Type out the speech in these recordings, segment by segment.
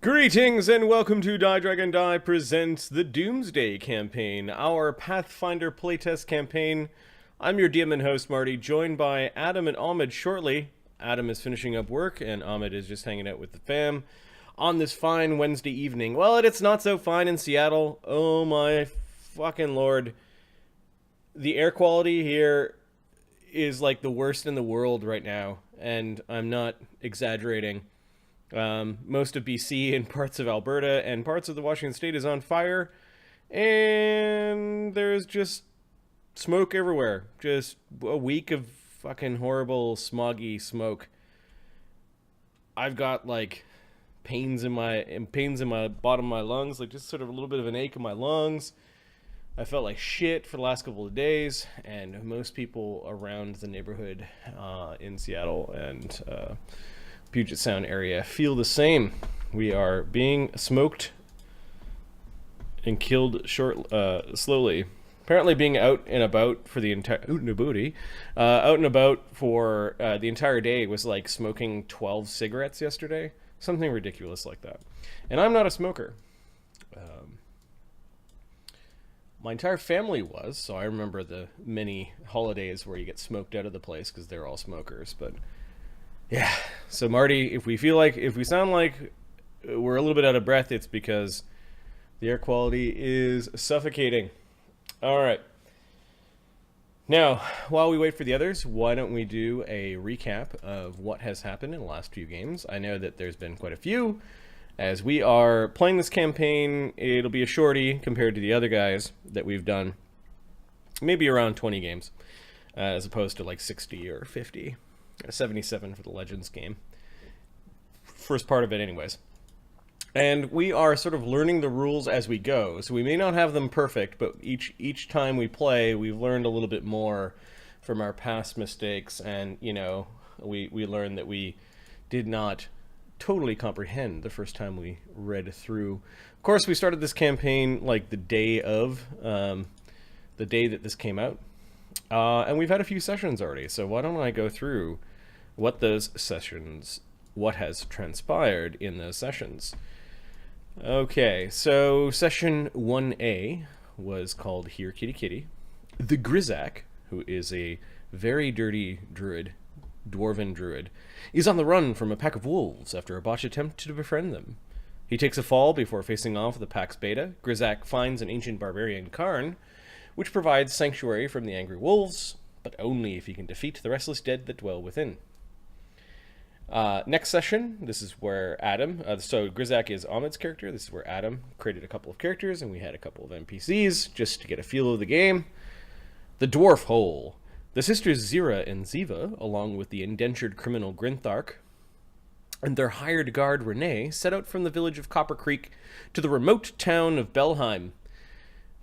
Greetings and welcome to Die Dragon Die presents the Doomsday campaign, our Pathfinder playtest campaign. I'm your DM and host Marty, joined by Adam and Ahmed shortly. Adam is finishing up work and Ahmed is just hanging out with the fam on this fine Wednesday evening. Well, it's not so fine in Seattle. Oh my fucking lord. The air quality here is like the worst in the world right now, and I'm not exaggerating. Most of BC and parts of Alberta and parts of the Washington State is on fire, and there's just smoke everywhere. Just a week of fucking horrible smoggy smoke. I've got like pains in my bottom of my lungs, like just sort of a little bit of an ache in my lungs. I felt like shit for the last couple of days, and most people around the neighborhood in Seattle and Puget Sound area feel the same. We are being smoked and killed slowly. Apparently being out and about for the entire out and about for the entire day was like smoking 12 cigarettes yesterday. Something ridiculous like that. And I'm not a smoker. My entire family was, so I remember the many holidays where you get smoked out of the place because they're all smokers. But yeah, so Marty, if we sound like we're a little bit out of breath, it's because the air quality is suffocating. All right. Now, while we wait for the others, why don't we do a recap of what has happened in the last few games? I know that there's been quite a few. As we are playing this campaign, it'll be a shorty compared to the other guys that we've done. Maybe around 20 games, as opposed to like 60 or 50. 77 for the Legends game. First part of it anyways. And we are sort of learning the rules as we go. So we may not have them perfect, but each time we play, we've learned a little bit more from our past mistakes. And, you know, we learned that we did not totally comprehend the first time we read through. Of course, we started this campaign like the day that this came out. And we've had a few sessions already, so why don't I go through what has transpired in those sessions. Okay, so session 1A was called Here Kitty Kitty. The Grizaak, who is a very dirty dwarven druid, is on the run from a pack of wolves after a botched attempt to befriend them. He takes a fall before facing off with the pack's beta. Grizaak finds an ancient barbarian cairn, which provides sanctuary from the angry wolves, but only if he can defeat the restless dead that dwell within. Next session, this is where Adam, so Grizaak is Ahmed's character, this is where Adam created a couple of characters, and we had a couple of NPCs, just to get a feel of the game. The Dwarf Hole. The sisters Zira and Ziva, along with the indentured criminal Grinthark, and their hired guard Renee, set out from the village of Copper Creek to the remote town of Belheim.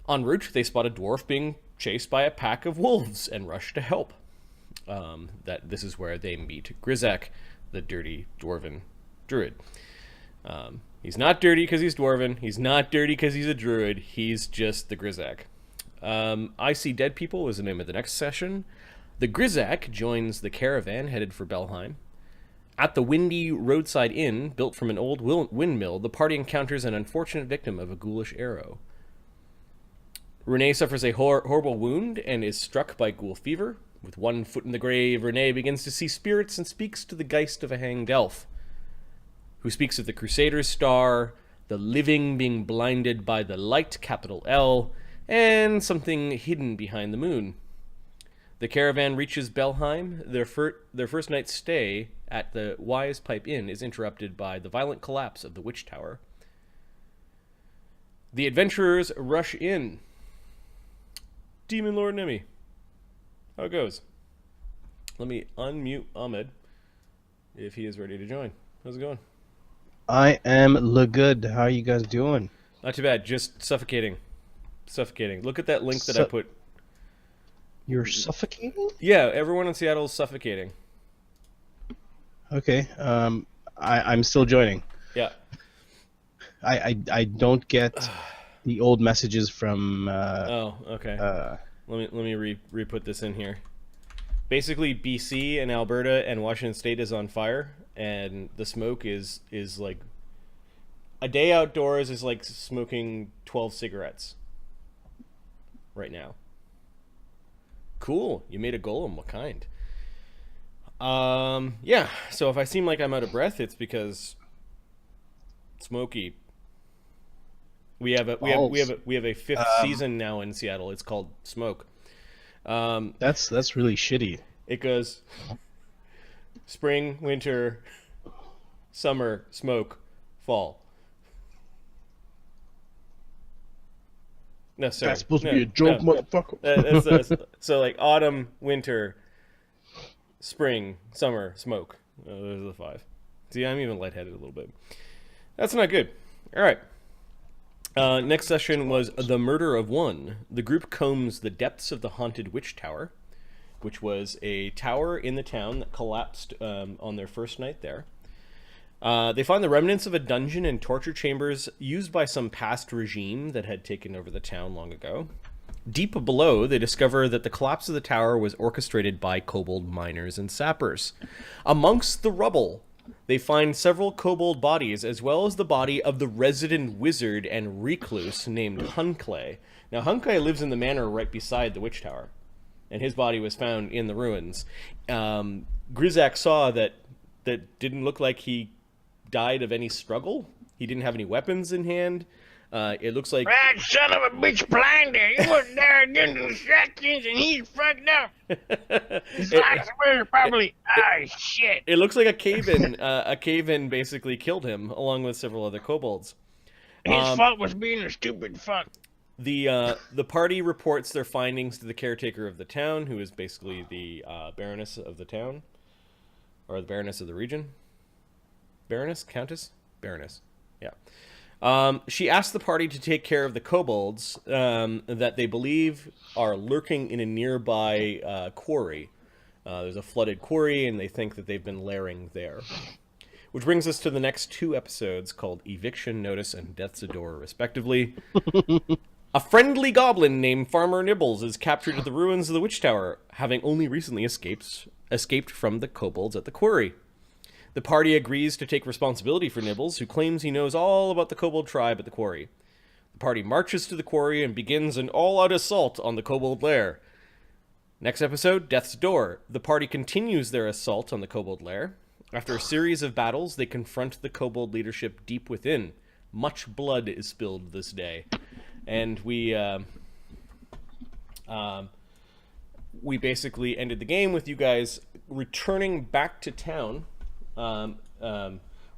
En route, they spot a dwarf being chased by a pack of wolves and rush to help. This is where they meet Grizaak, the dirty dwarven druid. He's not dirty because he's dwarven. He's not dirty because he's a druid. He's just the Grizaak. I See Dead People was the name of the next session. The Grizaak joins the caravan headed for Belheim. At the windy roadside inn, built from an old windmill, the party encounters an unfortunate victim of a ghoulish arrow. Renee suffers a horrible wound and is struck by ghoul fever. With one foot in the grave, Renee begins to see spirits and speaks to the geist of a hanged elf, who speaks of the Crusader's star, the living being blinded by the light, capital L, and something hidden behind the moon. The caravan reaches Belheim. Their first night's stay at the Wise Pipe Inn is interrupted by the violent collapse of the Witch Tower. The adventurers rush in. Demon Lord Nemi. How it goes? Let me unmute Ahmed if he is ready to join. How's it going? I am good. How are you guys doing? Not too bad. Just suffocating. Look at that link that I put. You're suffocating? Yeah, everyone in Seattle is suffocating. Okay. I'm still joining. Yeah. I don't get the old messages from. Oh, okay. Let me re-put this in here. Basically, BC and Alberta and Washington State is on fire, and the smoke is like A day outdoors is like smoking 12 cigarettes right now. Cool. You made a golem. What kind? Yeah. So if I seem like I'm out of breath, it's because Smokey. We have a fifth season now in Seattle. It's called Smoke. That's really shitty. It goes spring, winter, summer, smoke, fall. No, sorry. That's supposed to be a joke, motherfucker. So like autumn, winter, spring, summer, smoke. Those are the 5. See, I'm even lightheaded a little bit. That's not good. All right. Next session was The Murder of One. The group combs the depths of the haunted witch tower, which was a tower in the town that collapsed on their first night there. They find the remnants of a dungeon and torture chambers used by some past regime that had taken over the town long ago. Deep below, they discover that the collapse of the tower was orchestrated by kobold miners and sappers. Amongst the rubble, they find several kobold bodies, as well as the body of the resident wizard and recluse named Hunclay. Now, Hunclay lives in the manor right beside the witch tower, and his body was found in the ruins. Grizaak saw that didn't look like he died of any struggle. He didn't have any weapons in hand. It looks like... That son of a bitch blinder. He was there against the instructions and he's fucked up. His last word probably, shit. It looks like a cave-in basically killed him, along with several other kobolds. His fault was being a stupid fuck. The party reports their findings to the caretaker of the town, who is basically the Baroness of the town. Or the Baroness of the region. Baroness? Countess? Baroness. Yeah. She asked the party to take care of the kobolds that they believe are lurking in a nearby quarry. There's a flooded quarry, and they think that they've been lairing there. Which brings us to the next 2 episodes called Eviction Notice and Death's Door, respectively. A friendly goblin named Farmer Nibbles is captured at the ruins of the Witch Tower, having only recently escaped from the kobolds at the quarry. The party agrees to take responsibility for Nibbles, who claims he knows all about the kobold tribe at the quarry. The party marches to the quarry and begins an all-out assault on the kobold lair. Next episode, Death's Door. The party continues their assault on the kobold lair. After a series of battles, they confront the kobold leadership deep within. Much blood is spilled this day. And we basically ended the game with you guys returning back to town,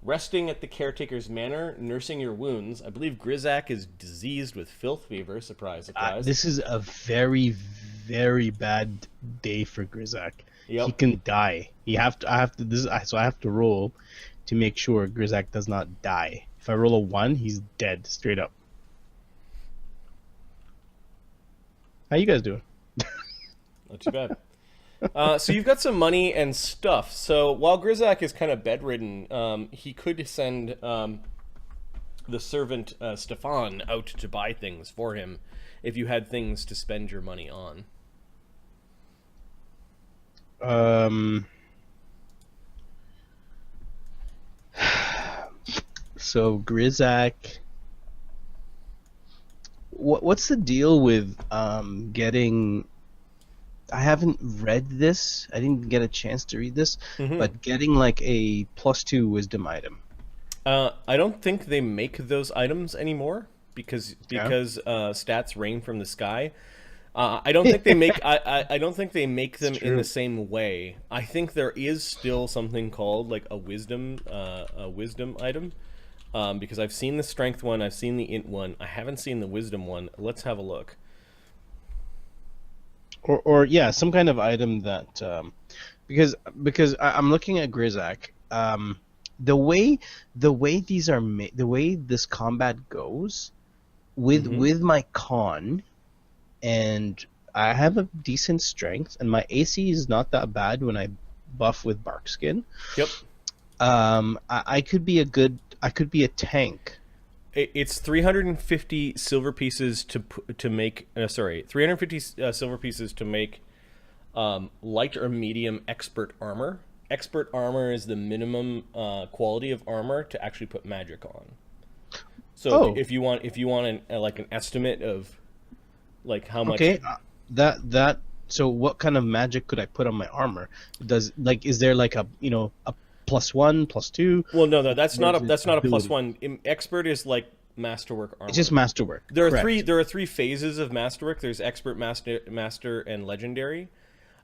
resting at the caretaker's manor, nursing your wounds. I believe Grizaak is diseased with filth fever. Surprise, surprise. This is a very, very bad day for Grizaak. Yep. He can die. So I have to roll to make sure Grizaak does not die. If I roll a 1, he's dead straight up. How you guys doing? Not too bad. So you've got some money and stuff. So while Grizaak is kind of bedridden, he could send the servant Stefan out to buy things for him if you had things to spend your money on. So Grizaak, what's the deal with getting? I haven't read this. I didn't get a chance to read this, but getting like a +2 wisdom item. I don't think they make those items anymore because stats rain from the sky. I don't think they make I don't think they make them in the same way. I think there is still something called like a wisdom item. Because I've seen the strength one, I've seen the int one, I haven't seen the wisdom one. Let's have a look. Or yeah, some kind of item that because I'm looking at Grizaak. The way these are made, the way this combat goes with my con, and I have a decent strength, and my AC is not that bad when I buff with bark skin. Yep. I could be a tank. It's 350 silver pieces to make. 350 silver pieces to make light or medium expert armor. Expert armor is the minimum quality of armor to actually put magic on. So Oh. if you want like an estimate of like how much. Okay, that. So what kind of magic could I put on my armor? Is there like a a +1, +2? Well, no, that's not Or is it a ability? +1. Expert is like masterwork armor. It's just masterwork. There are correct. there are three phases of masterwork. There's expert, master, and legendary,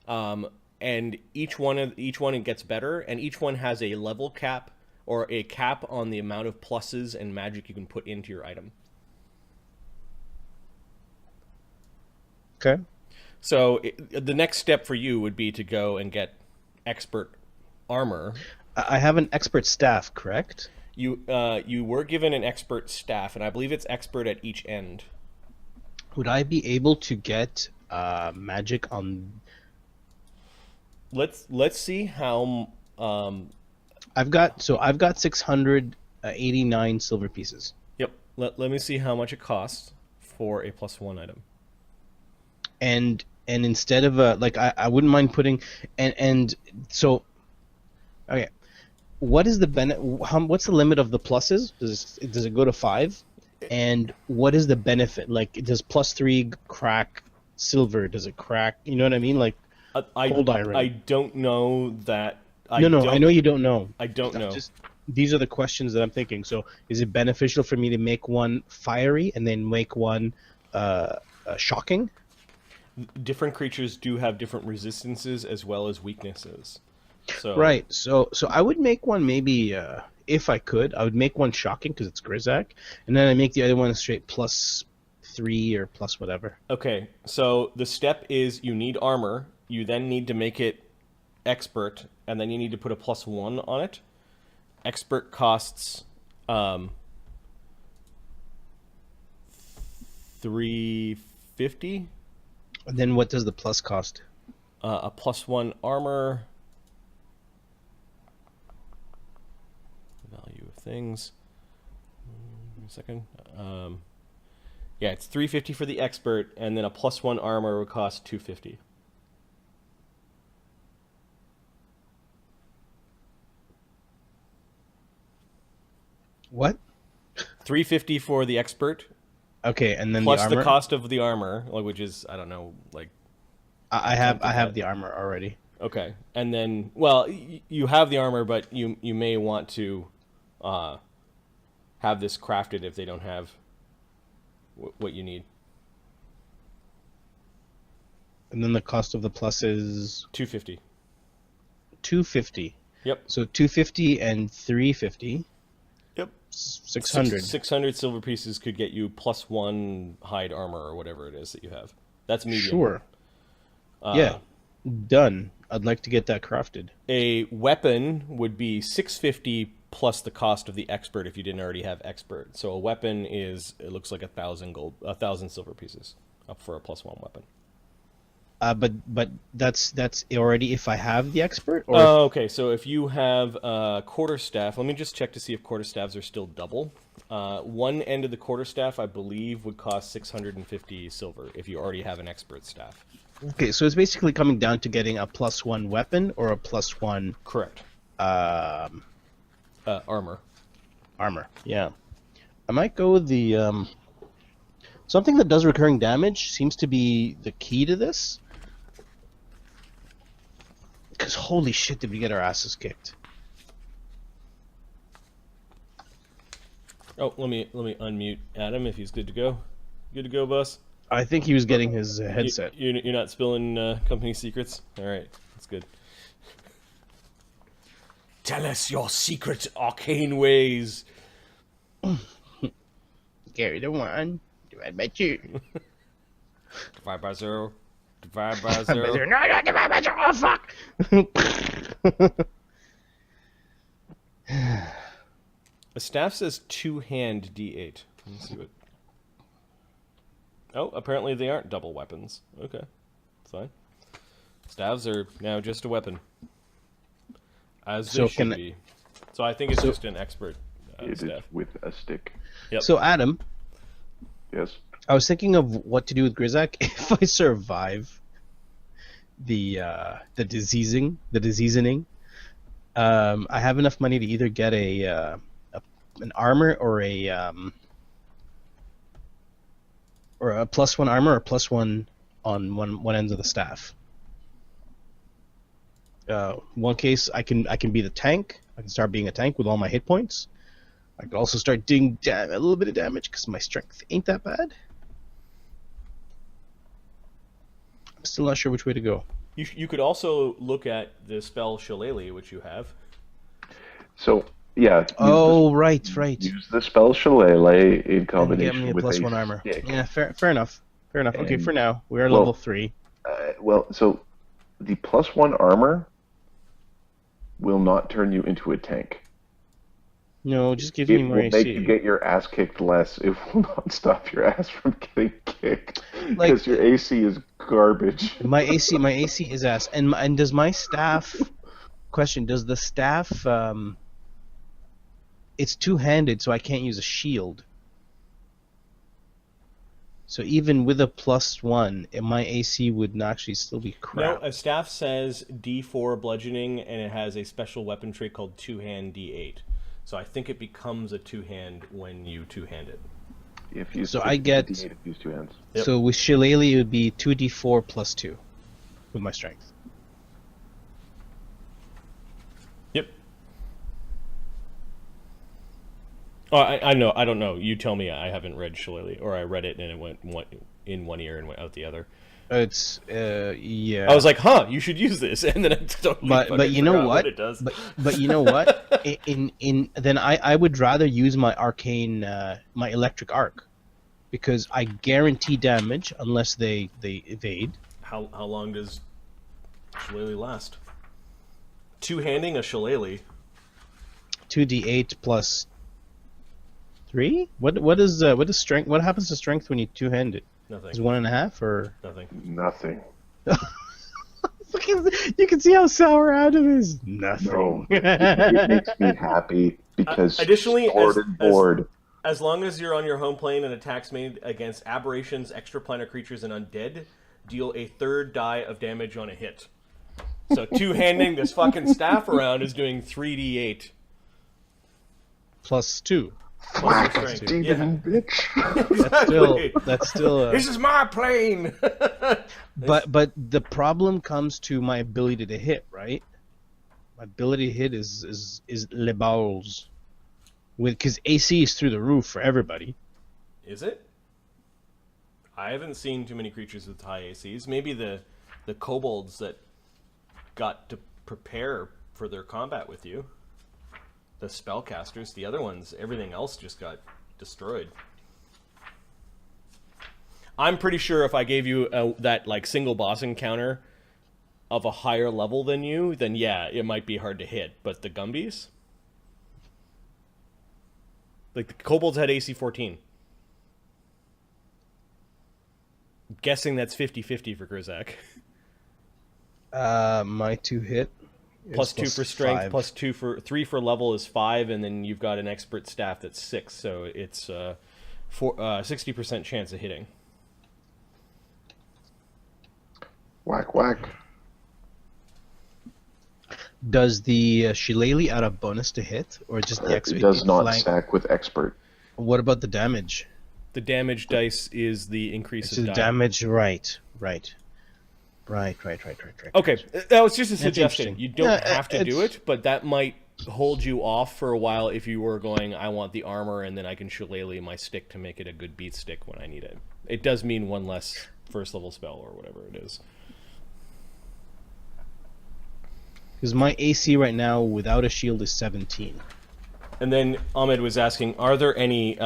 and each one it gets better, and each one has a level cap or a cap on the amount of pluses and magic you can put into your item. Okay. So the next step for you would be to go and get expert armor. I have an expert staff, correct? You were given an expert staff, and I believe it's expert at each end. Would I be able to get magic on? Let's see how. I've got 689 silver pieces. Yep. Let me see how much it costs for a +1 item. And instead of I wouldn't mind putting and so okay, what is the what's the limit of the pluses? Does it go to 5? And what is the benefit? Like, does +3 crack silver? Does it crack? You know what I mean? Like cold iron. I don't know that. I know you don't know. I don't know. These are the questions that I'm thinking. So, is it beneficial for me to make one fiery and then make one shocking? Different creatures do have different resistances as well as weaknesses. So Right. So I would make one maybe if I could, I would make one shocking because it's Grizaak, and then I make the other one straight +3 or plus whatever. Okay, so the step is you need armor. You then need to make it expert, and then you need to put a +1 on it. Expert costs $350. And then what does the plus cost? A +1 armor. Value of things. Give me a second. Yeah, it's $350 for the expert, and then a +1 armor would cost $250. What? $350 for the expert, Okay, and then plus the armor. the cost of the armor, which is, I don't know, like. I have the armor already. Okay, and then, well, you have the armor, but you may want to have this crafted if they don't have what you need. And then the cost of the plus is $250. $250. Yep. So $250 and $350. Yep. 600. 600 silver pieces could get you +1 hide armor or whatever it is that you have. That's medium. Sure. Yeah. Done. I'd like to get that crafted. A weapon would be $650 plus the cost of the expert if you didn't already have expert. So a weapon is, it looks like 1,000 silver pieces up for a +1 weapon. But that's already if I have the expert, or Oh, okay. So if you have quarterstaff, let me just check to see if quarterstaffs are still double. One end of the quarterstaff, I believe, would cost 650 silver if you already have an expert staff. okay, so it's basically coming down to getting a +1 weapon or a +1 Correct. Armor. armor. Yeah, I might go with the something that does recurring damage seems to be the key to this. Because holy shit, did we get our asses kicked? Oh, let me unmute Adam if he's good to go. Good to go, boss. I think he was getting his headset. You're not spilling company secrets? All right, that's good. Tell us your secret arcane ways. Carry the one, divide by 2. Divide by 0. Divide by 0. No, no, divide by 0. Oh, fuck. The staff says 2-hand D8. Let me see what. Oh, apparently they aren't double weapons. Okay, that's fine. Staves are now just a weapon, as they So should can- be. So I think it's just an expert Hit staff. it with a stick. Yep. So Adam, Yes. I was thinking of what to do with Grizaak if I survive the diseasing. I have enough money to either get an armor or a or a +1 armor, or +1 on one end of the staff. One case, I can be the tank. I can start being a tank with all my hit points. I could also start doing a little bit of damage because my strength ain't that bad. I'm still not sure which way to go. You could also look at the spell Shillelagh, which you have. So yeah. Right. Use the spell Shillelagh in combination Get me a with +1 armor. stick. Yeah, fair enough. Okay, And- for now we are well- level 3. So the +1 armor will not turn you into a tank. No, just give It me more will AC. make you get your ass kicked less. It will not stop your ass from getting kicked Like- because your AC is garbage. My AC is ass. And does my staff? Question: does the staff? It's two-handed, so I can't use a shield. So even with a +1, my AC would not actually still be No, crap. a staff says D4 bludgeoning, and it has a special weapon trait called two-hand D8. So I think it becomes a two-hand when you two-hand it. If you So I get- D8 if you use two hands. Yep. So with Shillelagh, it would be 2d4 + 2 with my strength. Yep. Oh, I know. I don't know. You tell me. I haven't read Shillelagh, or I read it and it went in one ear and went out the other. It's yeah. I was like, "Huh, you should use this," and then I totally but fucking you know forgot what? it does. But you know what? Then I would rather use my arcane my electric arc, because I guarantee damage unless they evade. How long does Shillelagh last? Two-handing a Shillelagh. 2d8 + 3. What is strength? What happens to strength when you two-hand it? Nothing. Is 1.5 or? Nothing. Nothing. You can see how sour Adam is. Nothing. No. It makes me happy because Additionally, sword and board. As long as you're on your home plane and attacks made against aberrations, extraplanar creatures, and undead, deal a third die of damage on a hit. So two-handing this fucking staff around is doing 3d8. +2. Whack, strength. Steven, bitch. That's still. This is my plane. But the problem comes to my ability to hit, right? My ability to hit is les balles, because AC is through the roof for everybody. Is it? I haven't seen too many creatures with high ACs. Maybe the kobolds that got to prepare for their combat with you. The spellcasters, the other ones, everything else just got destroyed. I'm pretty sure if I gave you that like single boss encounter of a higher level than you, then yeah, it might be hard to hit. But the Gumbies, like the kobolds had AC 14. I'm guessing that's 50-50 for Grizaak. My 2 hit. Plus 2 for strength, 5. plus 2 for 3 for level is 5, and then you've got an expert staff that's 6, so it's 60% chance of hitting. Whack, whack. Does the Shillelagh add a bonus to hit, or just the It does not flank? stack with expert. What about the damage? The damage dice is the increase It's of the die. damage, right. Okay, that was just a suggestion. interesting. You don't Yeah, have to do it's- it, but that might hold you off for a while if you were going, I want the armor, and then I can Shillelagh my stick to make it a good beat stick when I need it. It does mean one less first level spell or whatever it is. Because my AC right now without a shield is 17. And then Ahmed was asking, are there any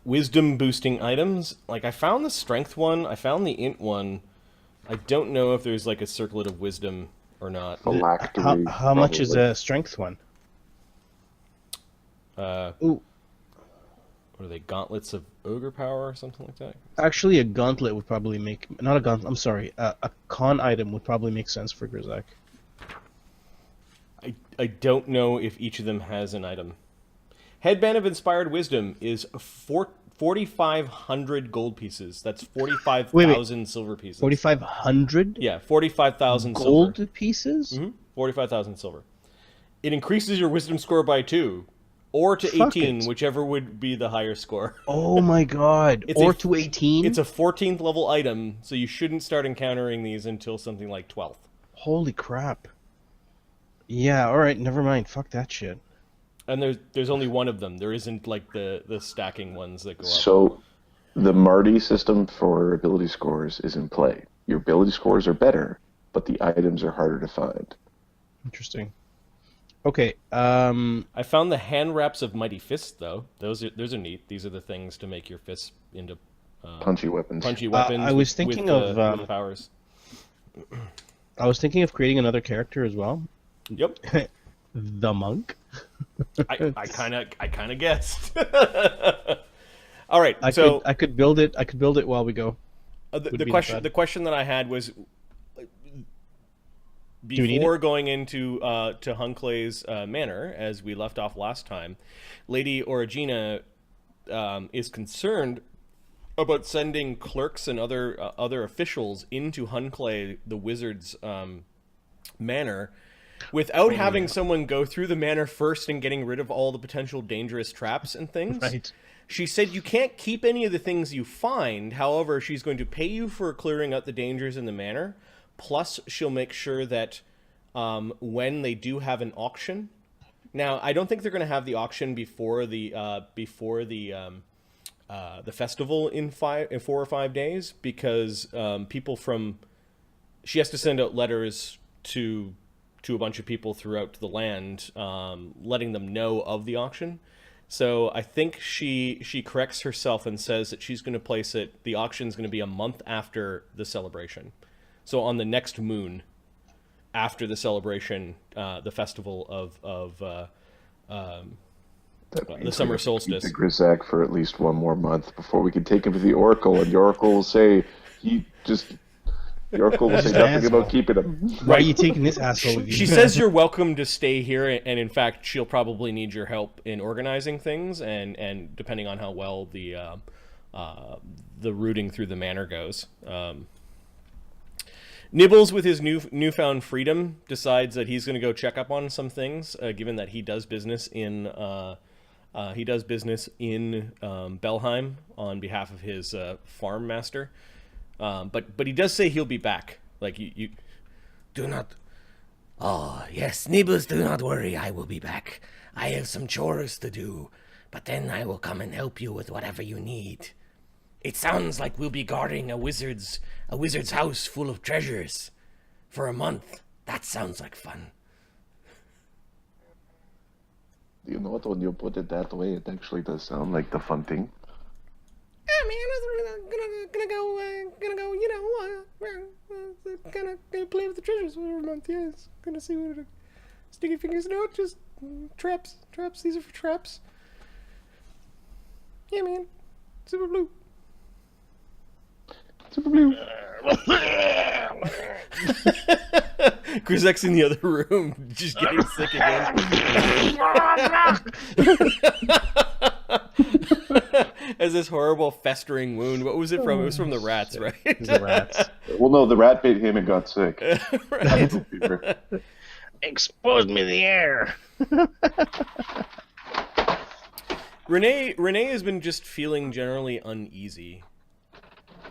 wisdom boosting items? Like, I found the strength one, I found the int one. I don't know if there's like a circlet of wisdom or not. Phylactery. How much is probably. a strength one? What are they, gauntlets of ogre power or something like that? Actually, a gauntlet would probably make... Not a gauntlet, I'm sorry. A con item would probably make sense for Grizaak. I don't know if each of them has an item. Headband of Inspired Wisdom is 4,500 gold pieces. That's 45,000 silver pieces. 4,500 Yeah, 45,000 gold silver. pieces? 45,000 silver. It increases your wisdom score by 2, or to Fuck 18, it. whichever would be the higher score. Oh my god. It's Or a- to 18? It's a 14th level item, so you shouldn't start encountering these until something like 12th. Holy crap. Yeah, alright, never mind. Fuck that shit. And there's only one of them. There isn't like the stacking ones that go up. So the Marty system for ability scores is in play. Your ability scores are better, but the items are harder to find. Interesting. Okay, I found the hand wraps of Mighty Fist though. Those are neat. These are the things to make your fists into Punchy weapons. punchy weapons. I was thinking of, with powers. I was thinking of creating another character as well. Yep. The monk. I kind of guessed. All right. I could build it. I could build it while we go. The question that I had was we need before going into to Hunclay's manor, as we left off last time. Lady Origina is concerned about sending clerks and other officials into Hunclay, the wizard's manor, without having someone go through the manor first and getting rid of all the potential dangerous traps and things. Right. She said you can't keep any of the things you find. However, she's going to pay you for clearing out the dangers in the manor. Plus, she'll make sure that when they do have an auction. Now, I don't think they're going to have the auction before the festival in 4 or 5 days, because people from she has to send out letters to a bunch of people throughout the land, letting them know of the auction. So I think she corrects herself and says that she's going to place it. The auction's going to be a month after the celebration, so on the next moon after the celebration, the festival of the summer solstice. The Grizaak for at least one more month before we can take him to the Oracle, and the Oracle will say the Oracle will say nothing about keeping him. Why are you taking this asshole with you? She says you're welcome to stay here, and in fact, she'll probably need your help in organizing things, and depending on how well the rooting through the manor goes. Nibbles, with his newfound freedom, decides that he's going to go check up on some things, given that he does business in Belheim on behalf of his farm master. But he does say he'll be back. Like you Do not. Oh, yes, Nibbles, do not worry. I will be back. I have some chores to do, but then I will come and help you with whatever you need. It sounds like we'll be guarding a wizard's house full of treasures for a month. That sounds like fun. You know what? When you put it that way, it actually does sound like the fun thing. Yeah, man, gonna go. You know, gonna play with the treasures for a month. Yes, gonna see what sticky fingers. No, just traps. These are for traps. Yeah, man. Super blue. Grizaak's in the other room, just getting sick again. As this horrible festering wound. What was it from? It was from the rats, right? The rats. Well, no, the rat bit him and got sick. Right. Expose me the air. Renee has been just feeling generally uneasy.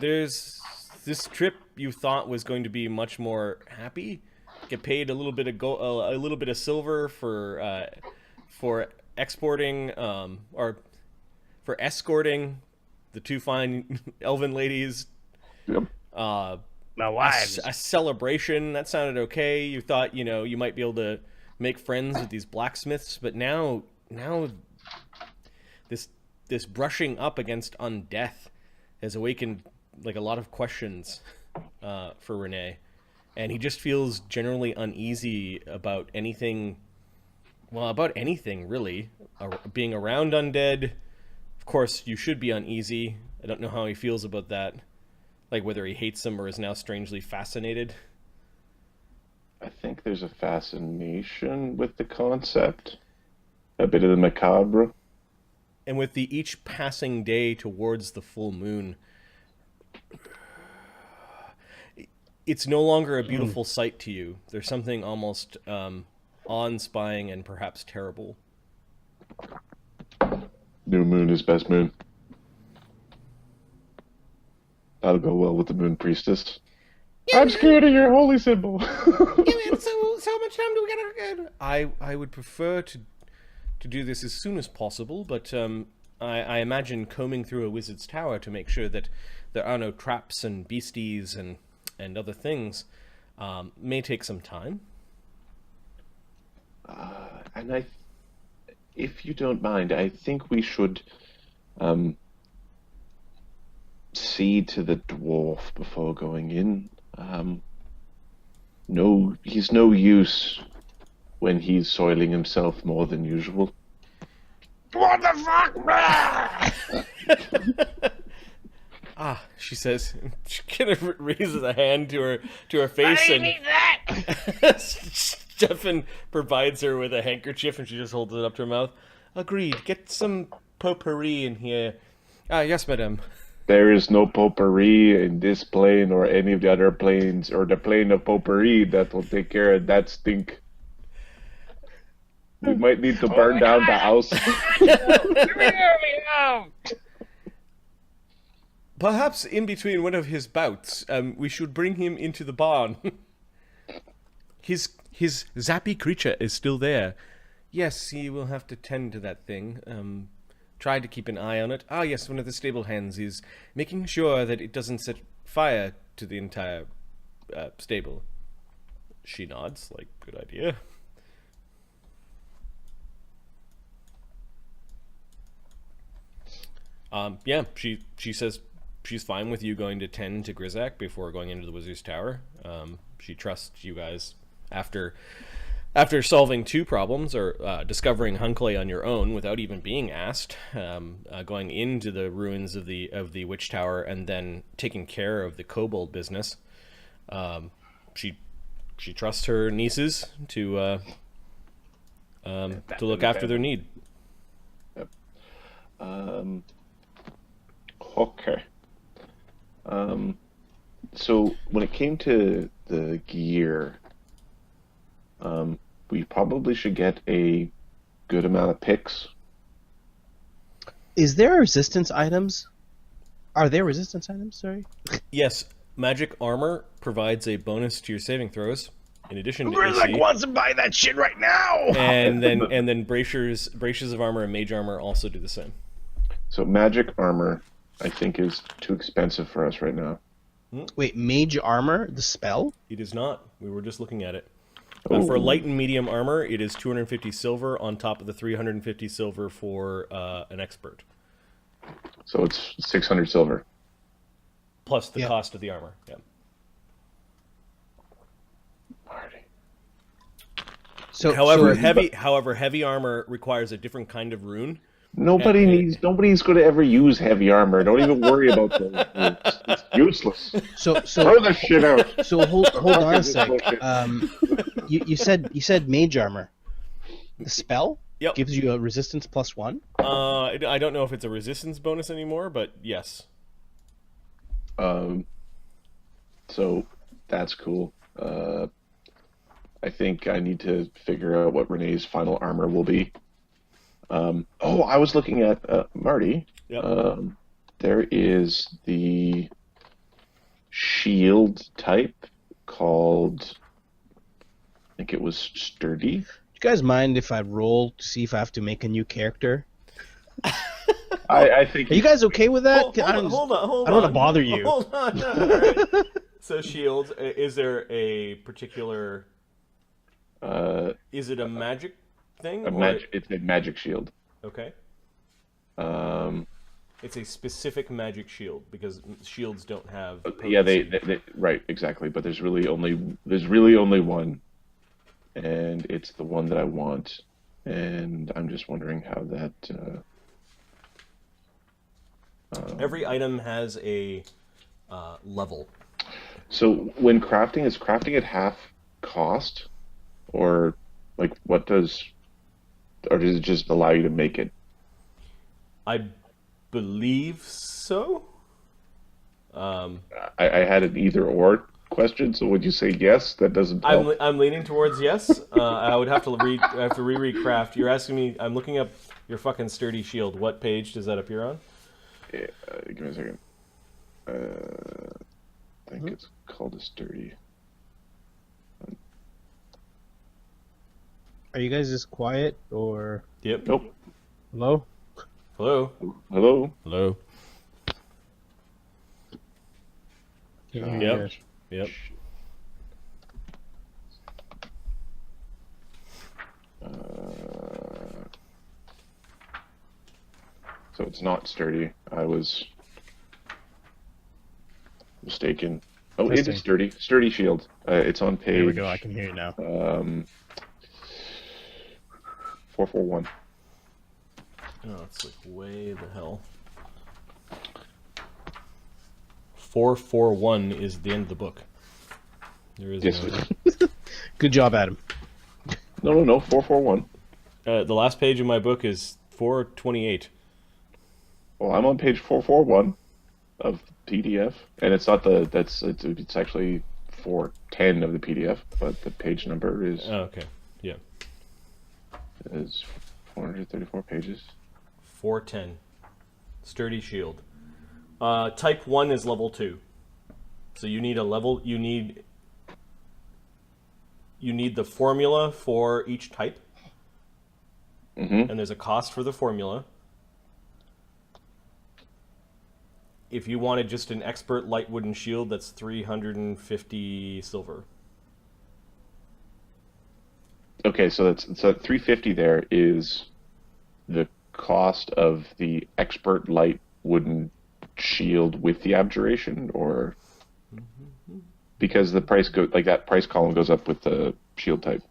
There's this trip you thought was going to be much more happy. Get paid a little bit of a little bit of silver for exporting or for escorting the two fine elven ladies. Yep. My wives. A celebration that sounded okay. You thought you might be able to make friends with these blacksmiths, but now this brushing up against undeath has awakened like a lot of questions for Renee, and he just feels generally uneasy about anything. Well, about anything really. Being around undead, of course, you should be uneasy. I don't know how he feels about that, like whether he hates them or is now strangely fascinated. I think there's a fascination with the concept, a bit of the macabre. And with each passing day towards the full moon, it's no longer a beautiful sight to you. There's something almost awe-inspiring and perhaps terrible. New moon is best moon. That'll go well with the moon priestess. I'm scared of your holy symbol. So much time do we got? I would prefer to do this as soon as possible, but I imagine combing through a wizard's tower to make sure that there are no traps and beasties and other things may take some time. And if you don't mind, I think we should see to the dwarf before going in. No, he's no use when he's soiling himself more than usual. What the fuck? She says. She kind of raises a hand to her face, I and need that. Stefan provides her with a handkerchief, and she just holds it up to her mouth. Agreed. Get some potpourri in here. Yes, madame. There is no potpourri in this plane or any of the other planes, or the plane of potpourri that will take care of that stink. We might need to burn down the house. Perhaps in between one of his bouts, we should bring him into the barn. His zappy creature is still there. Yes, he will have to tend to that thing. Try to keep an eye on it. Yes, one of the stable hands is making sure that it doesn't set fire to the entire stable. She nods, like, good idea. Yeah, she says she's fine with you going to tend to Grizaak before going into the wizard's tower. She trusts you guys after solving two problems, or discovering Hunclay on your own without even being asked, going into the ruins of the witch tower, and then taking care of the kobold business. She trusts her nieces to look after their need. Yep. Okay. So when it came to the gear, we probably should get a good amount of picks. Is there resistance items? Are there resistance items? Sorry. Yes, magic armor provides a bonus to your saving throws, in addition to Grizaak AC. wants to buy that shit right now. And then braces of armor and mage armor also do the same. So magic armor, I think, is too expensive for us right now. Wait, mage armor, the spell? It is not. We were just looking at it. For light and medium armor, it is 250 silver on top of the 350 silver for an expert. So it's 600 silver. Plus the cost of the armor. Yeah. Marty. However, heavy armor requires a different kind of rune. Nobody's going to ever use heavy armor. Don't even worry about that. It's useless. So Throw that shit out. So hold on a sec. You said mage armor. The spell gives you a resistance +1. I don't know if it's a resistance bonus anymore, but yes. So that's cool. I think I need to figure out what Renee's final armor will be. I was looking at Marty. Yep. There is the shield type called, I think it was sturdy. Do you guys mind if I roll to see if I have to make a new character? I think. Are you guys okay with that? Hold on. I don't want to bother you. Hold on. All right. So shields, is there a particular... is it a magic thing? It's a magic shield. Okay. It's a specific magic shield, because shields don't have potency. Yeah, they right, exactly. But there's really only one, and it's the one that I want, and I'm just wondering how that. Every item has a level. So when crafting, is crafting at half cost, or like what does, or does it just allow you to make it? I believe so. I had an either or. question. So would you say yes? That doesn't help. I'm leaning towards yes. I would have to reread craft. You're asking me. I'm looking up your fucking sturdy shield. What page does that appear on? Yeah, give me a second. I think it's called a sturdy. Are you guys just quiet or Yep. Nope. hello? Hello. Hello. Hello. Can't hear Yep. you guys. Yep. So it's not sturdy. I was mistaken. Oh, it Testing. is sturdy. Sturdy shield. It's on page. There we go. I can hear you now. 441. Oh, it's like way the hell. 441 is the end of the book. There is Yes. no. Good job, Adam. No. 441. The last page of my book is 428. Well, I'm on page 441 of PDF, and it's not it's actually 410 of the PDF, but the page number is Oh, okay. Yeah. 434 pages. 410. Sturdy shield. Type 1 is level 2. So you need the formula for each type. Mm-hmm. And there's a cost for the formula. If you wanted just an expert light wooden shield, that's 350 silver. Okay, so 350 there is the cost of the expert light wooden shield with the abjuration, or because the price that price column goes up with the shield type.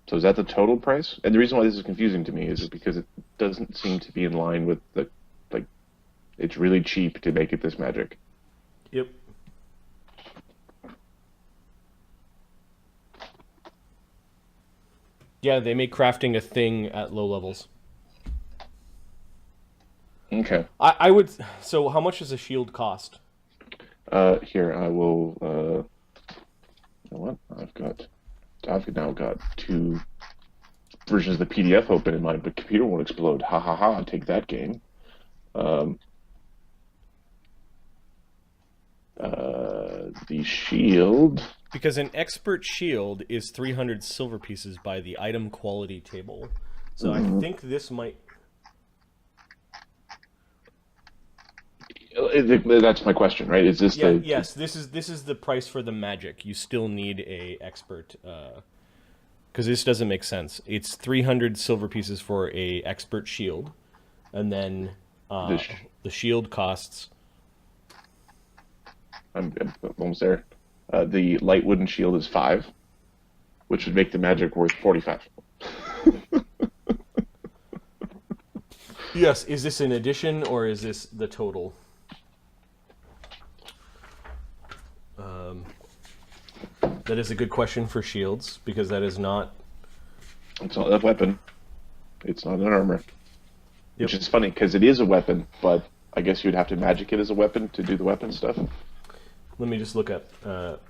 So is that the total price? And the reason why this is confusing to me is because it doesn't seem to be in line with it's really cheap to make it this magic. Yep. Yeah, they make crafting a thing at low levels. Okay. I would. So, how much does a shield cost? Here I will. You know what? I've now got two versions of the PDF open in my computer won't explode. Ha ha ha! Take that game. The shield. Because an expert shield is 300 silver pieces by the item quality table. So I think this might. That's my question, right? Is this the? Yes, this is the price for the magic. You still need a expert, because this doesn't make sense. It's 300 silver pieces for a expert shield, and then the shield costs. I'm almost there. The light wooden shield is 5, which would make the magic worth 45. Yes, is this an addition or is this the total? That is a good question for shields, because that is not... It's not a weapon. It's not an armor. Yep. Which is funny, because it is a weapon, but I guess you'd have to magic it as a weapon to do the weapon stuff. Let me just look at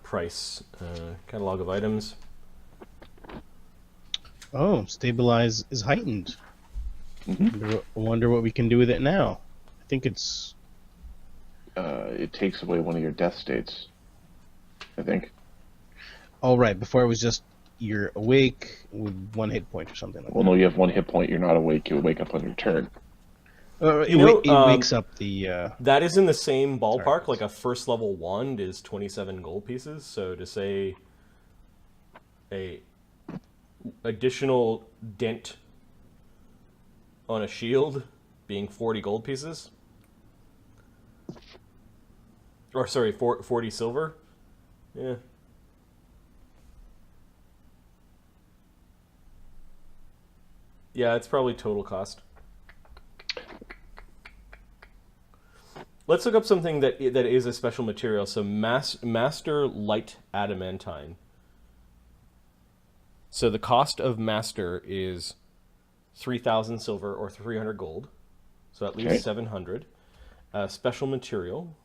price. Catalog of items. Oh, stabilize is heightened. Mm-hmm. I wonder what we can do with it now. I think it's... It takes away one of your death states, I think. Oh, right. Before it was just you're awake with 1 hit point or something like Well, no, you have 1 hit point. You're not awake. You wake up on your turn. that. It wakes up the... That is in the same ballpark. Like a first level wand is 27 gold pieces. So to say a additional dent on a shield being 40 gold pieces. Or sorry, 40 silver. Yeah. Yeah, it's probably total cost. Let's look up something that is a special material. So Master Light Adamantine. So the cost of Master is 3,000 silver or 300 gold. So at least 700. Special material.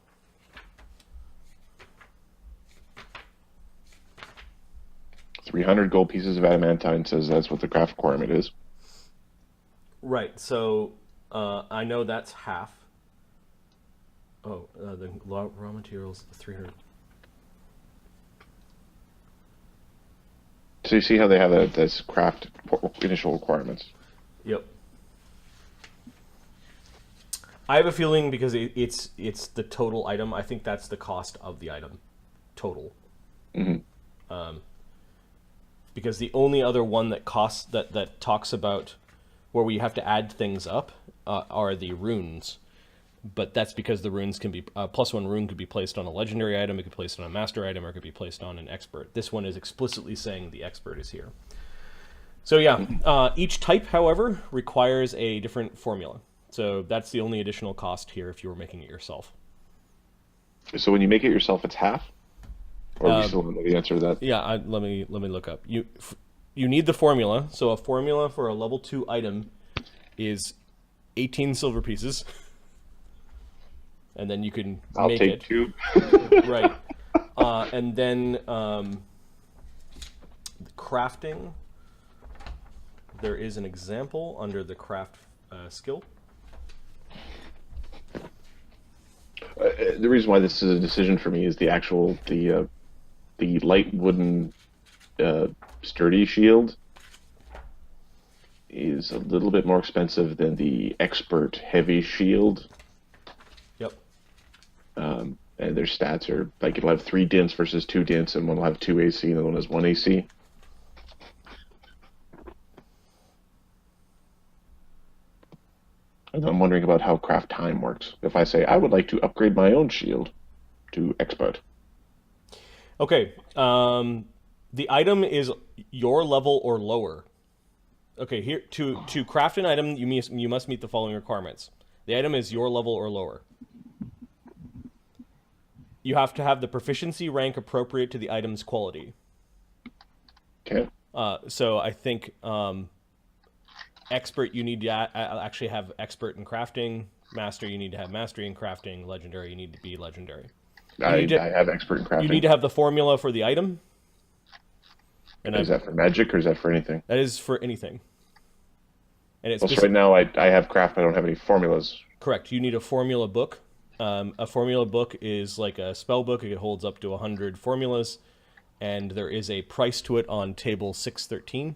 300 gold pieces of adamantine says that's what the craft requirement is. Right. So I know that's half. Oh, the raw materials 300. So you see how they have this craft initial requirements. Yep. I have a feeling because it's the total item. I think that's the cost of the item, total. Mm-hmm. Because the only other one that costs that talks about where we have to add things up are the runes, but that's because the runes can be +1 rune could be placed on a legendary item, it could be placed on a master item, or it could be placed on an expert. This one is explicitly saying the expert is here. So yeah, each type, however, requires a different formula. So that's the only additional cost here if you were making it yourself. So when you make it yourself, it's half? Or we still don't know the answer to that? Yeah, let me look up. You need the formula. So a formula for a level 2 item is 18 silver pieces. And then you can I'll make take it. 2. Right. And then the crafting. There is an example under the craft skill. The reason why this is a decision for me is the actual the light wooden sturdy shield is a little bit more expensive than the expert heavy shield. Yep. And their stats are like it'll have 3 dints versus 2 dints, and one will have 2 AC, and the other one has 1 AC. And I'm wondering about how craft time works. If I say I would like to upgrade my own shield to expert. Okay. The item is your level or lower. Okay, here to craft an item, you must meet the following requirements. The item is your level or lower. You have to have the proficiency rank appropriate to the item's quality. Okay. So I think expert, you need to actually have expert in crafting. Master, you need to have mastery in crafting. Legendary, you need to be legendary. I have expert in crafting. You need to have the formula for the item. And is that for magic or is that for anything? That is for anything. And it's so right now I have craft, but I don't have any formulas. Correct. You need a formula book. A formula book is like a spell book. It holds up to 100 formulas, and there is a price to it on table 613.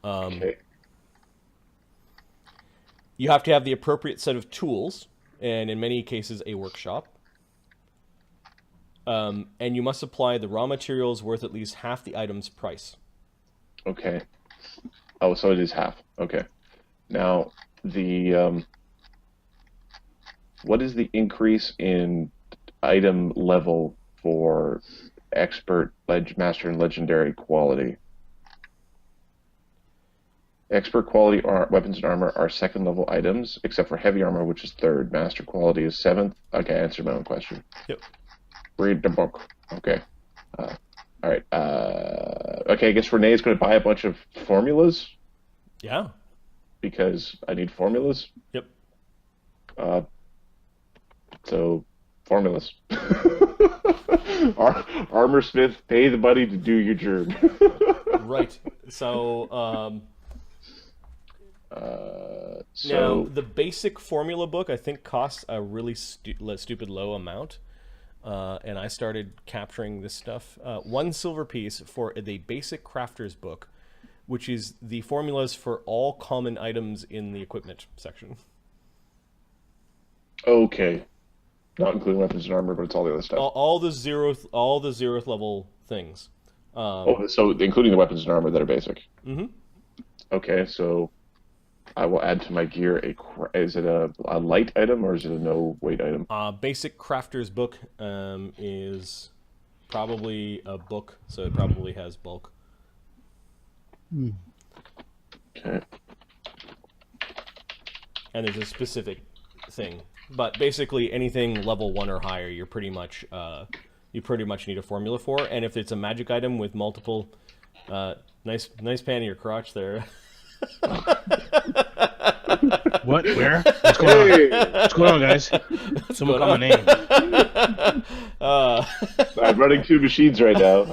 Okay. You have to have the appropriate set of tools, and in many cases a workshop. And you must supply the raw materials worth at least half the item's price. Okay. Oh, so it is half. Okay. Now, the what is the increase in item level for expert, master, and legendary quality? Expert quality weapons and armor are 2nd level items, except for heavy armor, which is 3rd. Master quality is 7th. Okay, I answered my own question. Yep. Read the book. Okay. All right. Okay, I guess Renee's going to buy a bunch of formulas. Yeah. Because I need formulas. Yep. So, formulas. Armor Smith, pay the money to do your job. Right. So, so now the basic formula book I think costs a really stupid low amount, and I started capturing this stuff. 1 silver piece for the basic crafter's book, which is the formulas for all common items in the equipment section. Okay. Not including weapons and armor, but it's all the other stuff. All the zeroth level things. So including the weapons and armor that are basic. Mm-hmm. Okay, so I will add to my gear is it a light item or is it a no weight item? Basic crafter's book is probably a book, so it probably has bulk. Okay. And there's a specific thing, but basically anything level 1 or higher, you pretty much need a formula for. And if it's a magic item with multiple, nice pan of your crotch there. What? Where? What's going on? What's going on, guys? Someone call my name. I'm running 2 machines right now.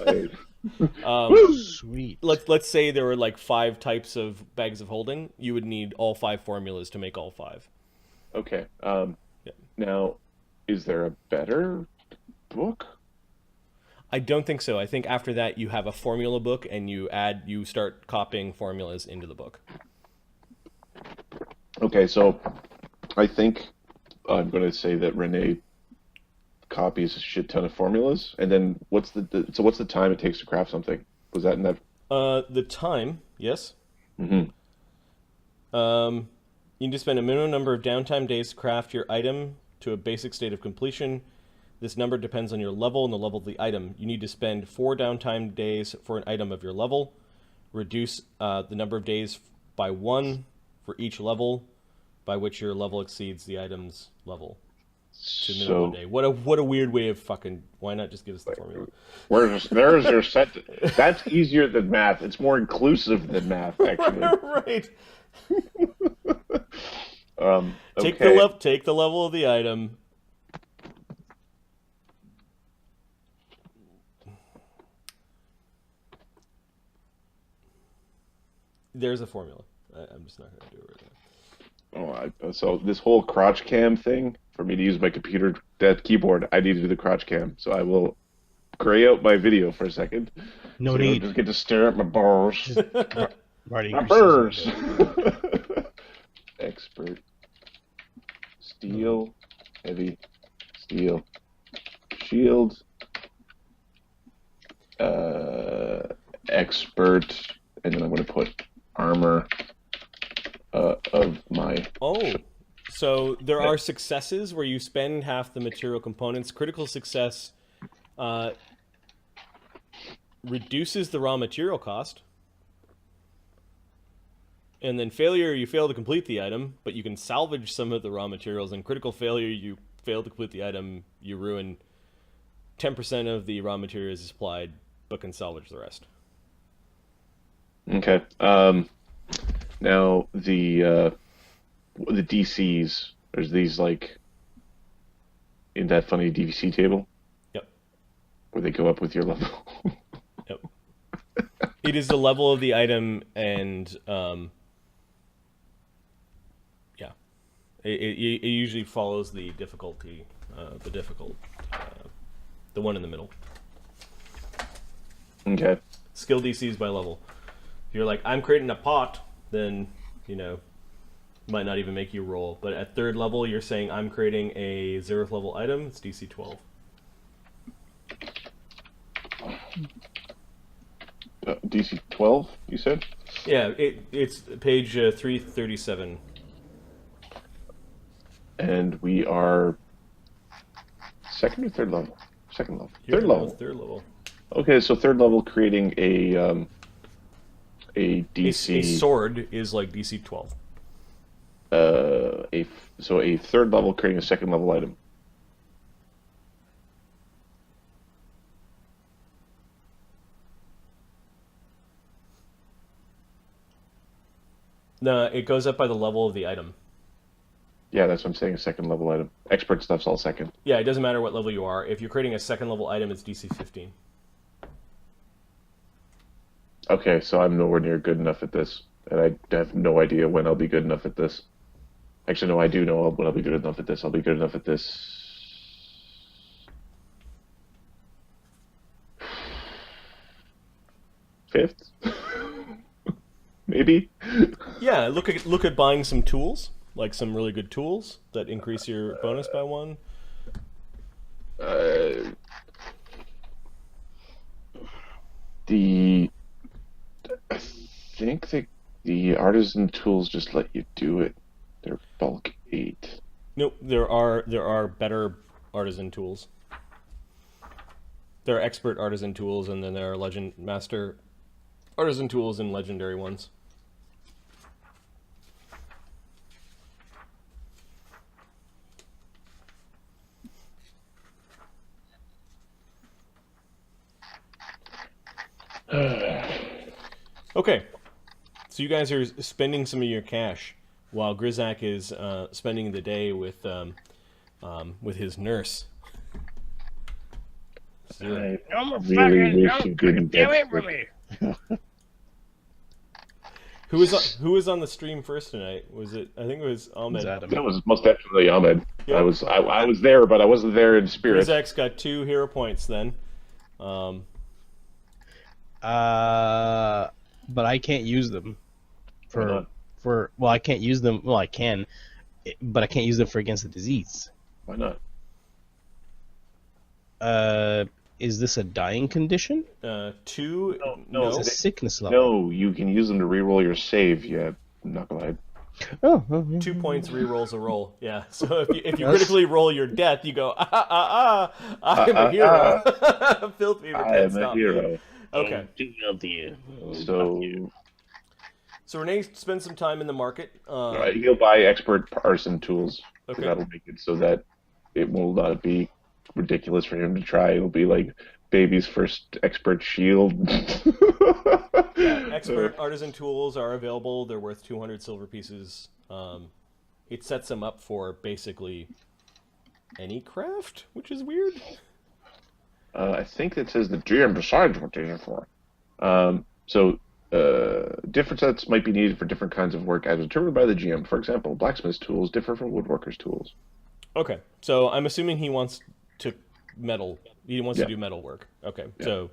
Sweet. Let's say there were like 5 types of bags of holding. You would need all 5 formulas to make all 5. Okay. Yeah. Now, is there a better book? I don't think so. I think after that you have a formula book and you start copying formulas into the book. Okay, so I think I'm going to say that Renee copies a shit ton of formulas, and then what's the time it takes to craft something? Was that in that? The time, yes. Mm-hmm. You need to spend a minimum number of downtime days to craft your item to a basic state of completion. This number depends on your level and the level of the item. You need to spend 4 downtime days for an item of your level. Reduce the number of days by 1 for each level by which your level exceeds the item's level. To minimum 1 day. What a weird way of fucking... Why not just give us the formula? There's your set. That's easier than math. It's more inclusive than math, actually. Right. Okay. Take the level of the item. There's a formula. I'm just not going to do it right now. So this whole crotch cam thing, for me to use my computer keyboard, I need to do the crotch cam. So I will gray out my video for a second. No so need. Just get to stare at my balls. Marty, My burrs. Expert. Steel. Heavy. Steel. Shield. Expert. And then I'm going to put armor of my... Oh, so there are successes where you spend half the material components. Critical success reduces the raw material cost. And then failure, you fail to complete the item, but you can salvage some of the raw materials. And critical failure, you fail to complete the item, you ruin 10% of the raw materials supplied, but can salvage the rest. Okay. Now the DCs, there's these like in that funny DVC table. Yep. Where they go up with your level. Yep. It is the level of the item, and yeah, it usually follows the difficulty, the one in the middle. Okay. Skill DCs by level. If you're like, I'm creating a pot, then, might not even make you roll. But at 3rd level, you're saying, I'm creating a 0th level item, it's DC 12. DC 12, you said? Yeah, it's page 337. And we are 2nd or 3rd level? 2nd level. You're 3rd level. 3rd level. Okay, so 3rd level creating a DC. A sword is like DC 12. So a 3rd level creating a 2nd level item. No, it goes up by the level of the item. Yeah, that's what I'm saying, a 2nd level item. Expert stuff's all 2nd. Yeah, it doesn't matter what level you are. If you're creating a 2nd level item, it's DC 15. Okay, so I'm nowhere near good enough at this, and I have no idea when I'll be good enough at this. Actually, no, I do know when I'll be good enough at this. I'll be good enough at this... 5th? Maybe? Yeah, look at buying some tools, like some really good tools that increase your bonus by 1. I think the artisan tools just let you do it. They're bulk 8. Nope, there are better artisan tools. There are expert artisan tools, and then there are legend master artisan tools and legendary ones. Okay, so you guys are spending some of your cash while Grizaak is spending the day with his nurse. Zero. I'm a Really wish fucking you didn't get away get from me. Who was on the stream first tonight? Was it? I think it was Ahmed. Adam. That was most definitely Ahmed. Yeah. I was there, but I wasn't there in spirit. Grizaak's got 2 hero points then. But I can't use them Why not? well, I can't use them. Well, I can, but I can't use them for against the disease. Why not? Is this a dying condition? 2. No. It's a sickness level. No, you can use them to reroll your save, you knucklehead. Oh, yeah. 2 points re-rolls a roll. Yeah. So if you critically roll your death, you go I'm a hero. Filth Fever I can't am a stop me. hero. Okay. So Renee spends some time in the market. Right, he'll buy expert arson tools. Okay. That'll make it so that it will not be ridiculous for him to try. It'll be like baby's first expert shield. Yeah, expert artisan tools are available. They're worth 200 silver pieces. It sets them up for basically any craft, which is weird. I think it says the GM decides what these are for. Different sets might be needed for different kinds of work as determined by the GM. For example, blacksmith's tools differ from woodworker's tools. Okay, so I'm assuming he wants to metal. He wants to Yeah. do metal work. Okay, Yeah. so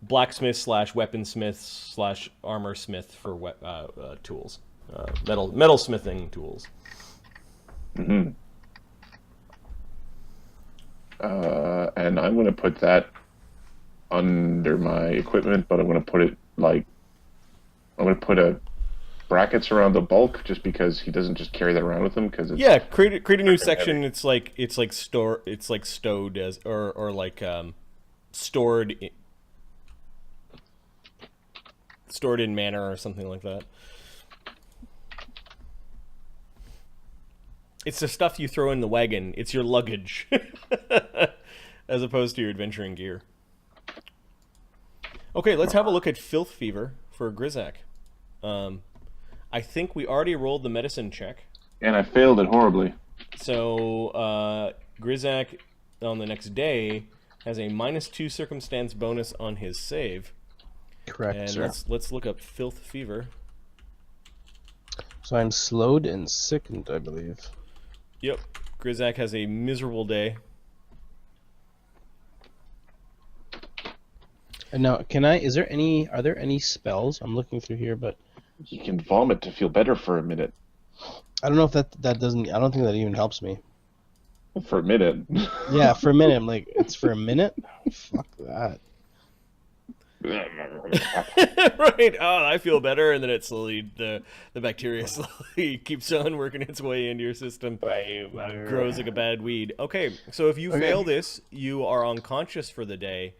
blacksmith / weaponsmith / armor smith for tools, metal smithing tools. Mm-hmm. And I'm going to put that under my equipment, but I'm going to put it I'm going to put brackets around the bulk just because he doesn't just carry that around with him because it's Yeah, create a new section. It's like stowed as or like stored in manor or something like that. It's the stuff you throw in the wagon. It's your luggage, as opposed to your adventuring gear. Okay, let's have a look at Filth Fever for Grizaak. I think we already rolled the medicine check. and I failed it horribly. So Grizaak on the next day has a -2 circumstance bonus on his save. Correct, And sir. let's look up Filth Fever. So I'm slowed and sickened, I believe. Yep, Grizaak has a miserable day. And now, are there any spells? I'm looking through here, but You can vomit to feel better for a minute. I don't know if that doesn't. I don't think that even helps me. For a minute. Yeah, for a minute. I'm like, it's for a minute. Fuck that. Right. Oh, I feel better, and then it slowly the bacteria slowly keeps on working its way into your system. Grows like a bad weed. Okay, so if you fail this, you are unconscious for the day.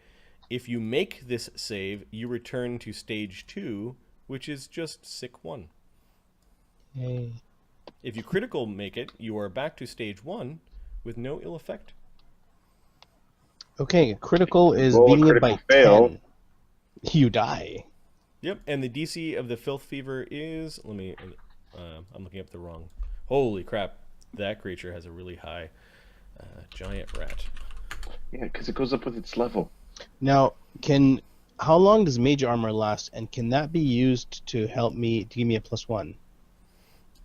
If you make this save, you return to stage 2, which is just sick 1. Hey. If you critical make it, you are back to stage 1 with no ill effect. Okay, critical is Roll a beating it by critical fail. 10. You die. Yep, and the DC of the Filth Fever is... I'm looking up the wrong... Holy crap, that creature has a really high giant rat. Yeah, because it goes up with its level. Now, how long does mage armor last, and can that be used to help me to give me a +1?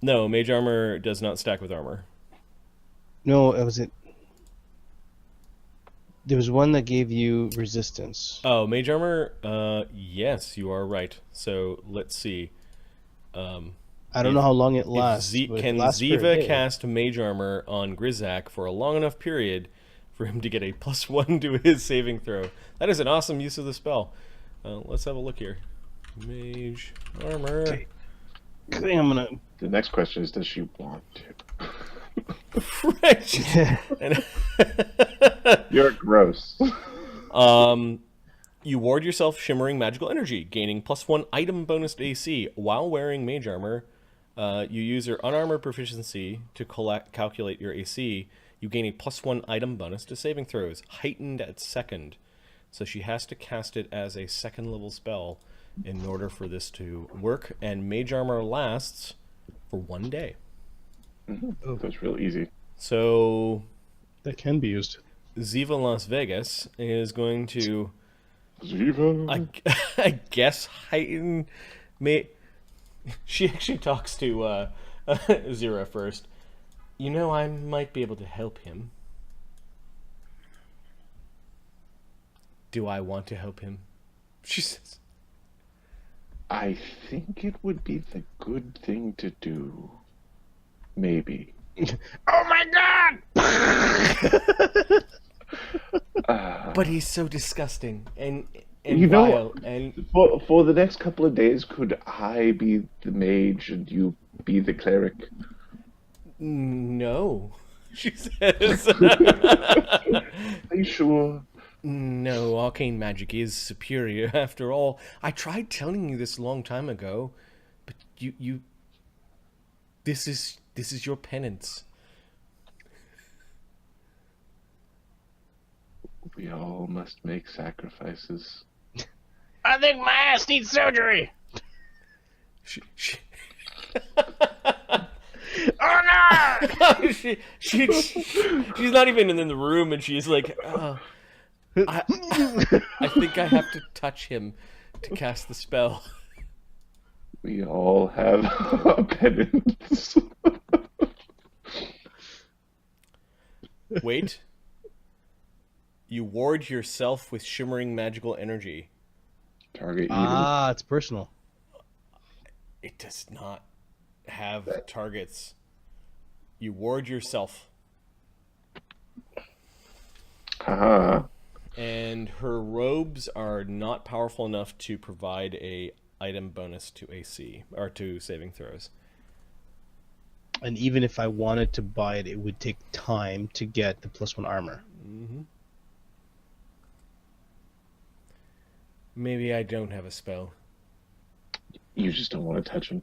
No, mage armor does not stack with armor. No, there was one that gave you resistance. Oh, mage armor? Yes, you are right. So, let's see. I don't know how long it lasts. but it Can lasts for a Ziva day. cast mage armor on Grizaak for a long enough period for him to get a +1 to his saving throw? That is an awesome use of the spell. Let's have a look here. Mage armor. Okay. I think I'm gonna. The next question is, does she want to? Right. And- You're gross. You ward yourself shimmering magical energy, gaining +1 item bonus to AC while wearing mage armor. You use your unarmored proficiency to calculate your AC. You gain a +1 item bonus to saving throws, heightened at 2nd. So she has to cast it as a 2nd level spell in order for this to work. And mage armor lasts for 1 day. That's real easy. So That can be used. Ziva Las Vegas is going to, Ziva. I guess, heighten. She actually talks to Zira first. You know, I might be able to help him. Do I want to help him? She says. I think it would be the good thing to do. Maybe. Oh my god! But he's so disgusting and You know, vile and for the next couple of days, could I be the mage and you be the cleric? no, she says. Are you sure? No, arcane magic is superior after all. I tried telling you this a long time ago, but you this is your penance. We all must make sacrifices. I think my ass needs surgery. She Oh no! she's not even in the room, and she's like, I think I have to touch him to cast the spell. We all have a penance. Wait. You ward yourself with shimmering magical energy. Target even. Ah, it's personal. It does not have targets. You ward yourself. Haha. And her robes are not powerful enough to provide a item bonus to AC or to saving throws. And even if I wanted to buy it, it would take time to get the +1 armor. Mm-hmm. Maybe I don't have a spell. You just don't want to touch him.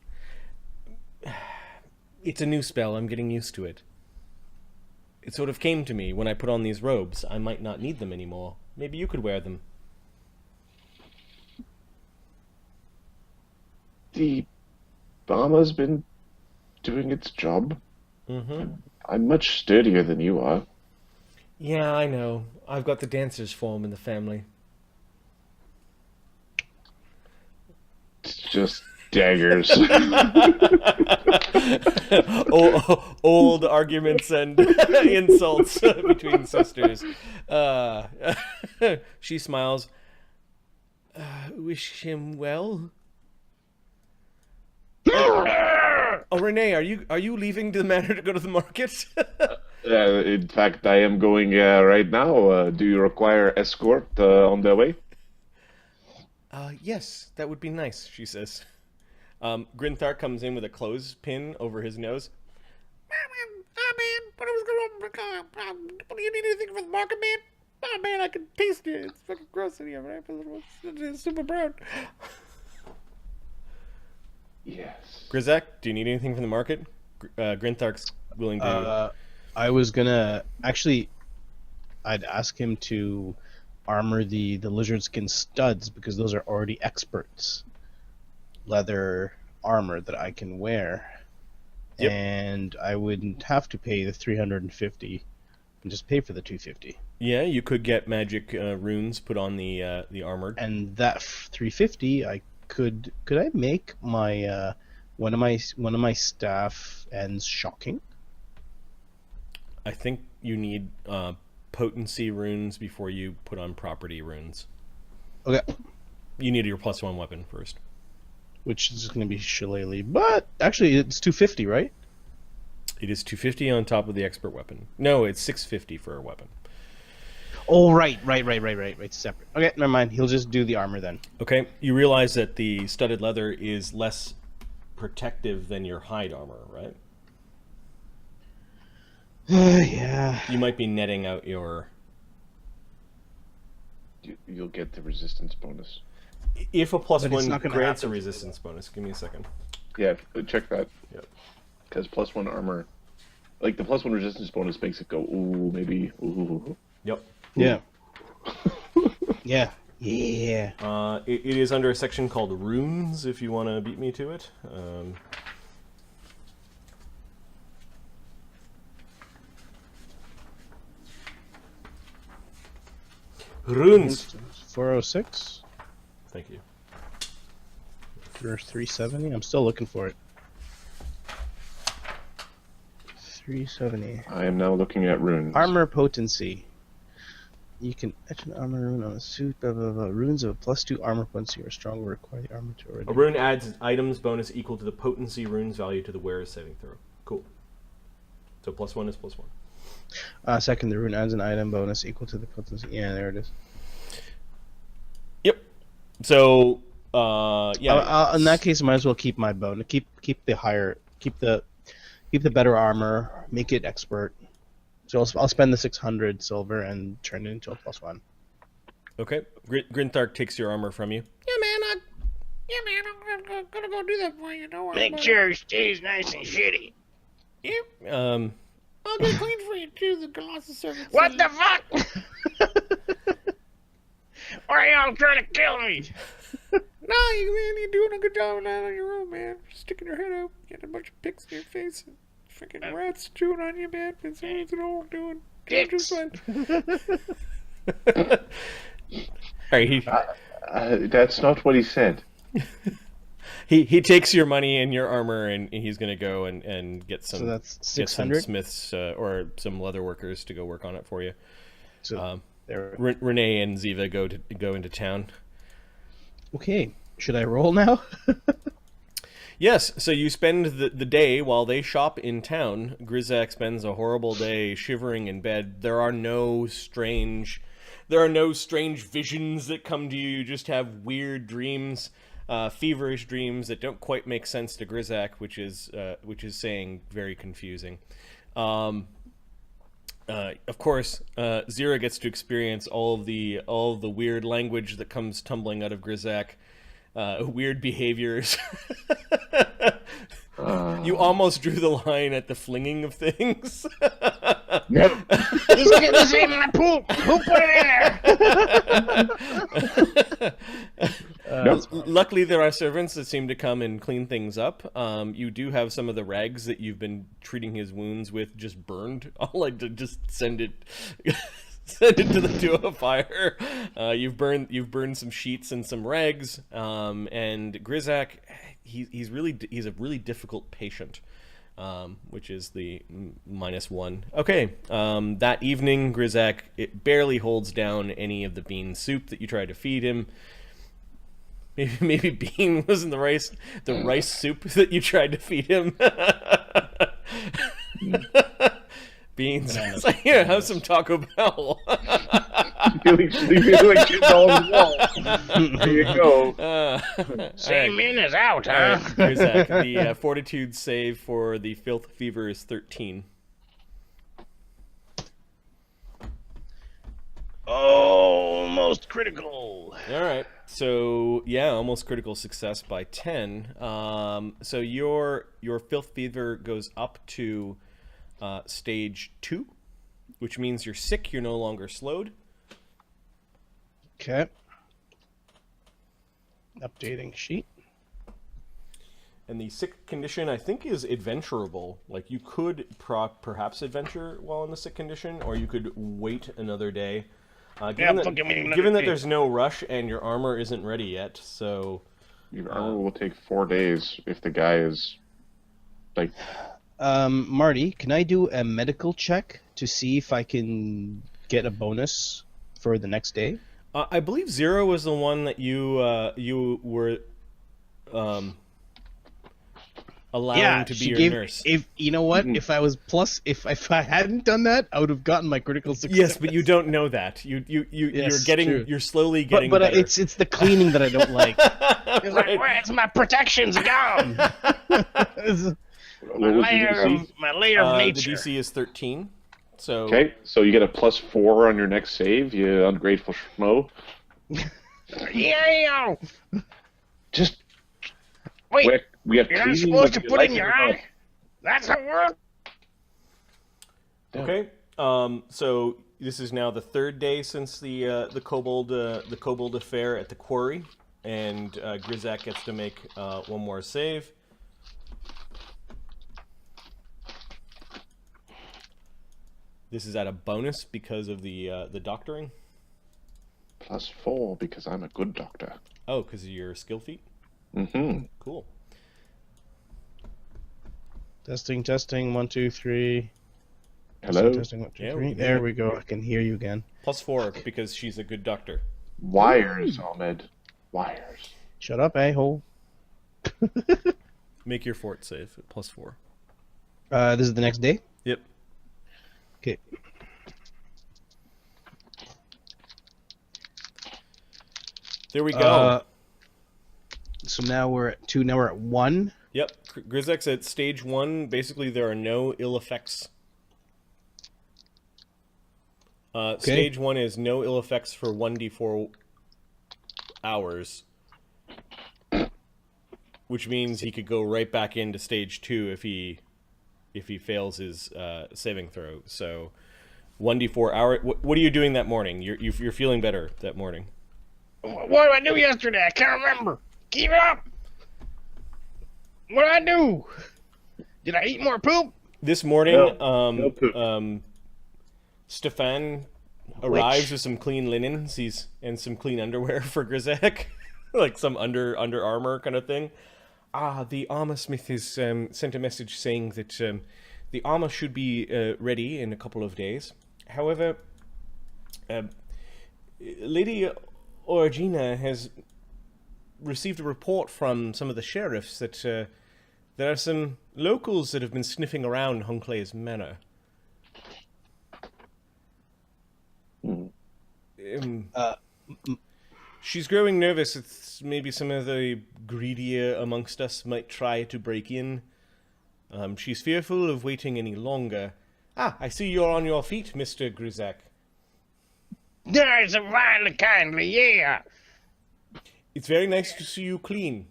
It's a new spell. I'm getting used to it. It sort of came to me when I put on these robes. I might not need them anymore. Maybe you could wear them. The armor's been doing its job. Mm-hmm. I'm much sturdier than you are. Yeah, I know. I've got the dancer's form in the family. It's just daggers. Old arguments and insults between sisters. She smiles. Wish him well. Oh, Renee, are you leaving the manor to go to the market? In fact, I am going right now. Do you require escort on the way? Yes, that would be nice, she says. Grinthark comes in with a clothespin over his nose. Man, do you need anything from the market, man? Oh, man, I can taste it. It's fucking gross in here, right? It's super brown. Yes. Grizaak, do you need anything from the market? Grinthark's willing to... I was gonna... Actually, I'd ask him to armor the lizard skin studs, because those are already experts leather armor that I can wear. Yep. And I wouldn't have to pay the 350 and just pay for the 250. Yeah, you could get magic runes put on the armored. And that 350, I could I make my one of my staff ends shocking? I think you need potency runes before you put on property runes. Okay. You need your +1 weapon first. Which is going to be shillelagh. But actually, it's 250, right? It is 250 on top of the expert weapon. No, it's 650 for a weapon. Oh, right. Separate. Okay, never mind. He'll just do the armor then. Okay, you realize that the studded leather is less protective than your hide armor, right? Yeah. You might be netting out your... You'll get the resistance bonus. If a But it's +1 not gonna grants a happen. resistance bonus, give me a second. Yeah, check that. Yep. Because +1 armor, like the +1 resistance bonus makes it go, ooh, maybe, ooh. Yep. Yeah. Yeah. It is under a section called Runes, if you want to beat me to it. Runes. 406 Thank you. or 370. I'm still looking for it. 370. I am now looking at runes. Armor potency. You can etch an armor rune on a suit. Blah, blah, blah. Runes of a +2 armor potency or stronger require the armor to already. A rune adds items bonus equal to the potency rune's value to the wearer's saving throw. Cool. So +1 is +1. Second, the rune adds an item bonus equal to the potency. Yeah, there it is. Yep. So, yeah. In that case, I might as well keep my bonus. Keep the higher. Keep the better armor. Make it expert. So I'll spend the 600 silver and turn it into a +1. Okay. Grinthark takes your armor from you. I'm gonna go do that for you. Don't worry. Make sure it stays nice and shitty. Yep. I'll get clean for you too. The Colossus servant. What the fuck? Why are y'all trying to kill me? No, man, you're doing a good job of on your own, man. Sticking your head out, getting a bunch of picks in your face, and freaking rats chewing on you, man. It's all doing just fun. Alright, that's not what he said. he takes your money and your armor, and he's gonna go and get some. So that's get some 600? smiths or some leather workers to go work on it for you. So there. Renee and Ziva go into town. Okay, should I roll now? Yes, so you spend the day while they shop in town. Grizaak spends a horrible day shivering in bed. There are no strange visions that come to you. You just have weird dreams, feverish dreams that don't quite make sense to Grizaak, which is saying very confusing. Of course, Zira gets to experience all of the weird language that comes tumbling out of Grizaak. Weird behaviors. You almost drew the line at the flinging of things. No. This ain't my poop. Who put it in there? Luckily, there are servants that seem to come and clean things up. You do have some of the rags that you've been treating his wounds with just burned. I'll like to just send it. Send it to a fire. You've burned some sheets and some rags. And Grizaak, he's a really difficult patient, which is the -1. Okay. That evening, Grizaak, it barely holds down any of the bean soup that you tried to feed him. Maybe bean wasn't the rice soup that you tried to feed him. Beans. It's like, here, have some Taco Bell. Feeling like shitting all over the wall. There you go. Same in is out, huh? Right, Grizaak, the fortitude save for the filth fever is 13. Almost critical. All right. So yeah, almost critical success by 10. So your filth fever goes up to stage 2, which means you're sick. You're no longer slowed. Okay. Updating sheet. And the sick condition, I think, is adventurable. Like, you could perhaps adventure while in the sick condition, or you could wait another day. Given that there's no rush and your armor isn't ready yet, so... Your armor will take 4 days if the guy is, like... Marty, can I do a medical check to see if I can get a bonus for the next day? I believe Zero was the one that you were allowing to be your nurse. If you know what, if I was if I hadn't done that, I would have gotten my critical success. Yes, but you don't know that. You're slowly getting but better. it's the cleaning that I don't like. Right. Where's my protection's gone? My layer of nature. The DC is 13. So okay, so you get a +4 on your next save, you ungrateful schmo. Yeah. Just wait. We have you're not supposed to put in your eye. That's how it works. Okay. So this is now the 3rd day since the kobold affair at the quarry, and Grizaak gets to make one more save. This is at a bonus because of the doctoring. +4 because I'm a good doctor. Oh, because of your skill feat? Mm-hmm. Cool. Testing, 1, 2, 3. Hello? Testing, 1, 2, Yeah, 3. we can hear There you. we go. I can hear you again. +4 because she's a good doctor. Wires, Ahmed. Wires. Shut up, a-hole. Make your fort save at +4. This is the next day? Yep. Okay. There we go. So now we're at 2, now we're at 1. Yep. Grizaak's at stage 1. Basically, there are no ill effects. Stage 1 is no ill effects for 1d4 hours. Which means he could go right back into stage 2 if he fails his saving throw. So 1d4 hour. What are you doing that morning? You're feeling better that morning. What did I do yesterday? I can't remember. Keep it up. What did I do? Did I eat more poop? This morning, No poop. Stefan arrives with some clean linens and some clean underwear for Grizaak, like some under armor kind of thing. The armor smith has sent a message saying that the armor should be ready in a couple of days. However, Lady Origina has received a report from some of the sheriffs that there are some locals that have been sniffing around Hunclay's manor. She's growing nervous that maybe some of the greedier amongst us might try to break in. She's fearful of waiting any longer. I see you're on your feet, Mr. Grizaak. There's a finely kindly, yeah. It's very nice to see you clean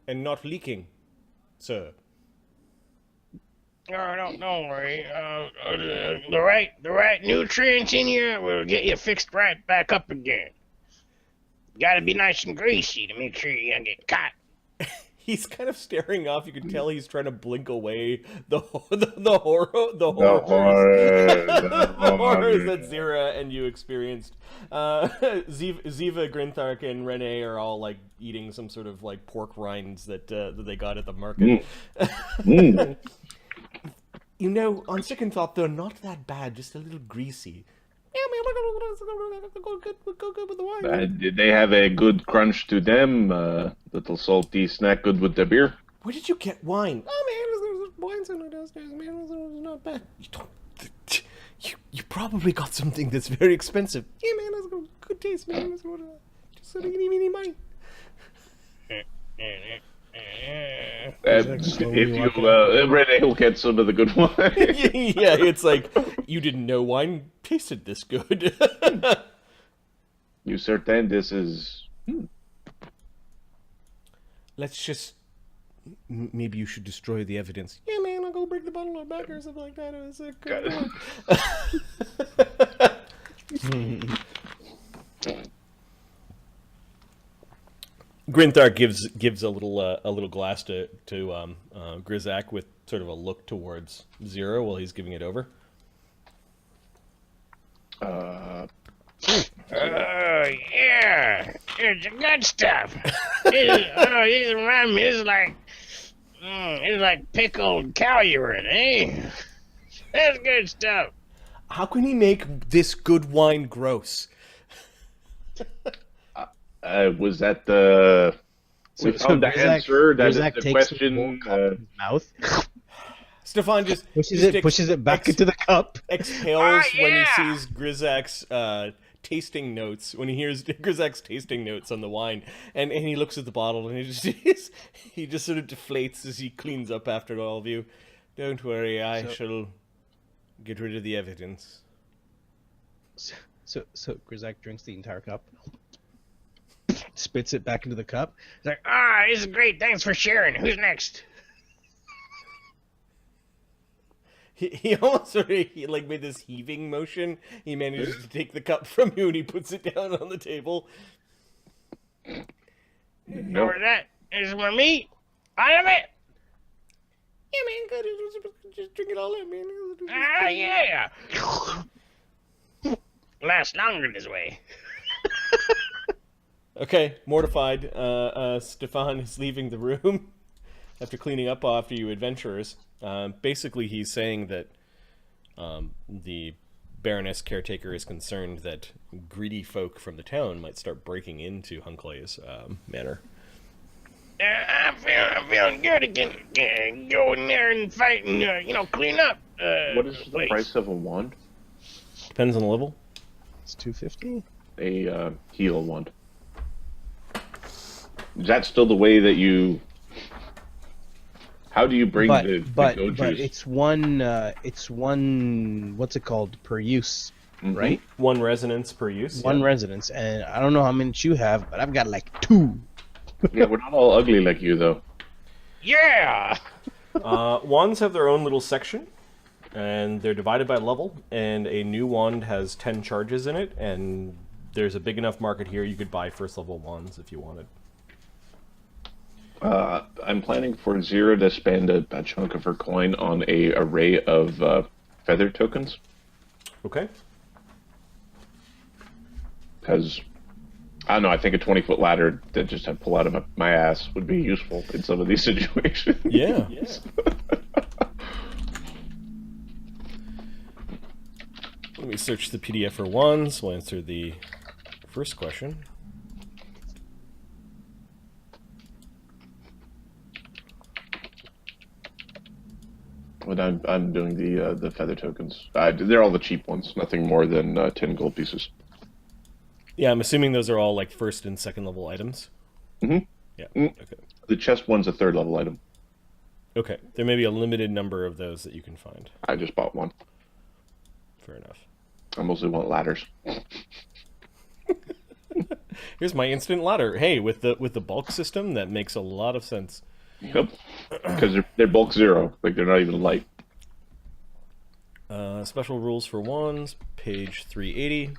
and not leaking, sir. Oh, don't worry. The right nutrients in you will get you fixed right back up again. Gotta be nice and greasy to make sure you don't get caught. He's kind of staring off. You can tell he's trying to blink away the horrors The horrors that Zira and you experienced. Ziva, Grinthark, and Renee are all like eating some sort of like pork rinds that they got at the market. You know, on second thought, they're not that bad. Just a little greasy. Yeah, man, we're go good with the wine. Did they have a good crunch to them? Little salty snack good with the beer? Where did you get wine? Oh man, there's wine somewhere downstairs. Man, it was not bad. You probably got something that's very expensive. Yeah, man, that's a good taste, man. Just sort of eeny mine. If you Renee will get some of the good wine. Yeah, it's like you didn't know wine tasted this good. You certain this is? Let's just. Maybe you should destroy the evidence. Yeah, man, I'll go bring the bottle back or something like that. It was a good one. Grinthark gives a little glass to Grizaak with sort of a look towards Zero while he's giving it over. Yeah, it's the good stuff. These remind me. It's like pickled cow urine, eh? That's good stuff. How can he make this good wine gross? Was that the? We found the answer. That is Grizaak the takes question. the cup in his mouth, Stefan just pushes it back into the cup. exhales when he yeah. sees Grizaak's tasting notes, when he hears Grizaak's tasting notes on the wine, and he looks at the bottle and he just sort of deflates as he cleans up after all of you. Don't worry, I shall get rid of the evidence. So Grizaak drinks the entire cup, spits it back into the cup. It's like, this is great. Thanks for sharing. Who's next? He almost sort of made this heaving motion. He manages to take the cup from you and he puts it down on the table. No. Or that is for me. Out of it. Yeah, man, good. Just drink it all in, man. Yeah. Lasts longer this way. Okay, mortified, Stefan is leaving the room after cleaning up after you adventurers. Basically, he's saying that the Baroness caretaker is concerned that greedy folk from the town might start breaking into Hunclay's manor. I'm feeling good again. Go in there and fight and, clean up. What is the place. price of a wand? Depends on the level. It's 250. A heal wand. Is that still the way that you... How do you bring the go But juice? it's one what's it called per use, Mhm. right? One resonance per use. One yeah. residence, and I don't know how many you have, but I've got like 2. Yeah, we're not all ugly like you, though. Yeah. Wands have their own little section, and they're divided by level, and a new wand has 10 charges in it, and there's a big enough market here you could buy first level wands if you wanted. I'm planning for Zira to spend a chunk of her coin on a array of feather tokens, Okay. because I don't know. I think a 20-foot ladder that just I pull out of my ass would be useful in some of these situations. Yeah. Let me search the PDF for wands. We'll answer the first question. But I'm doing the feather tokens. They're all the cheap ones. Nothing more than 10 gold pieces. Yeah, I'm assuming those are all like first and second level items. Mhm. Yeah. Mm. Okay. The chest one's a third level item. Okay. There may be a limited number of those that you can find. I just bought one. Fair enough. I mostly want ladders. Here's my instant ladder. Hey, with the bulk system, that makes a lot of sense. Yep. Because they're bulk 0. Like, they're not even light. Special rules for wands, page 380.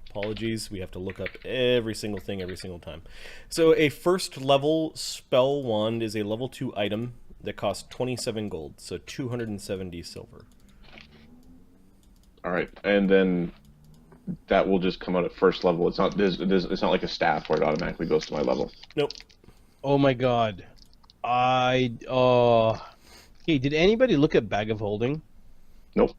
Apologies, we have to look up every single thing every single time. So a first level spell wand is a level 2 item that costs 27 gold, so 270 silver. All right, and then that will just come out at first level. It's not like a staff where it automatically goes to my level. Nope. Oh my god. Hey, did anybody look at Bag of Holding? Nope.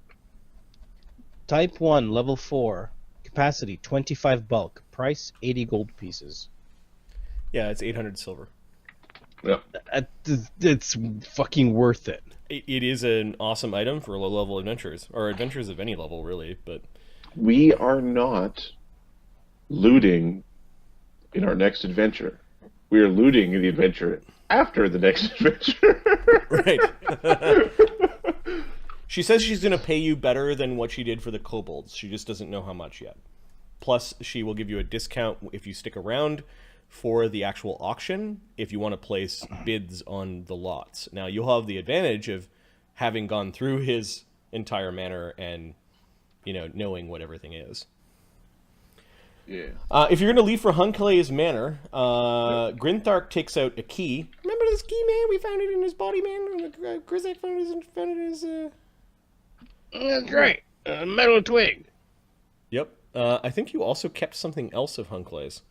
Type 1, level 4. Capacity 25 bulk. Price 80 gold pieces. Yeah, it's 800 silver. Yep. It's fucking worth it. It is an awesome item for low-level adventurers, or adventurers of any level, really, but... We are not looting in our next adventure. We are looting in the adventure after the next adventure. Right. She says she's going to pay you better than what she did for the kobolds. She just doesn't know how much yet. Plus, she will give you a discount if you stick around for the actual auction if you want to place bids on the lots. Now, you'll have the advantage of having gone through his entire manor and, knowing what everything is. Yeah. If you're going to leave for Hunclay's manor, Grinthark takes out a key. Remember this key, man? We found it in his body, man. Grizaak found it in his... That's right. Metal twig. Yep. I think you also kept something else of Hunclay's.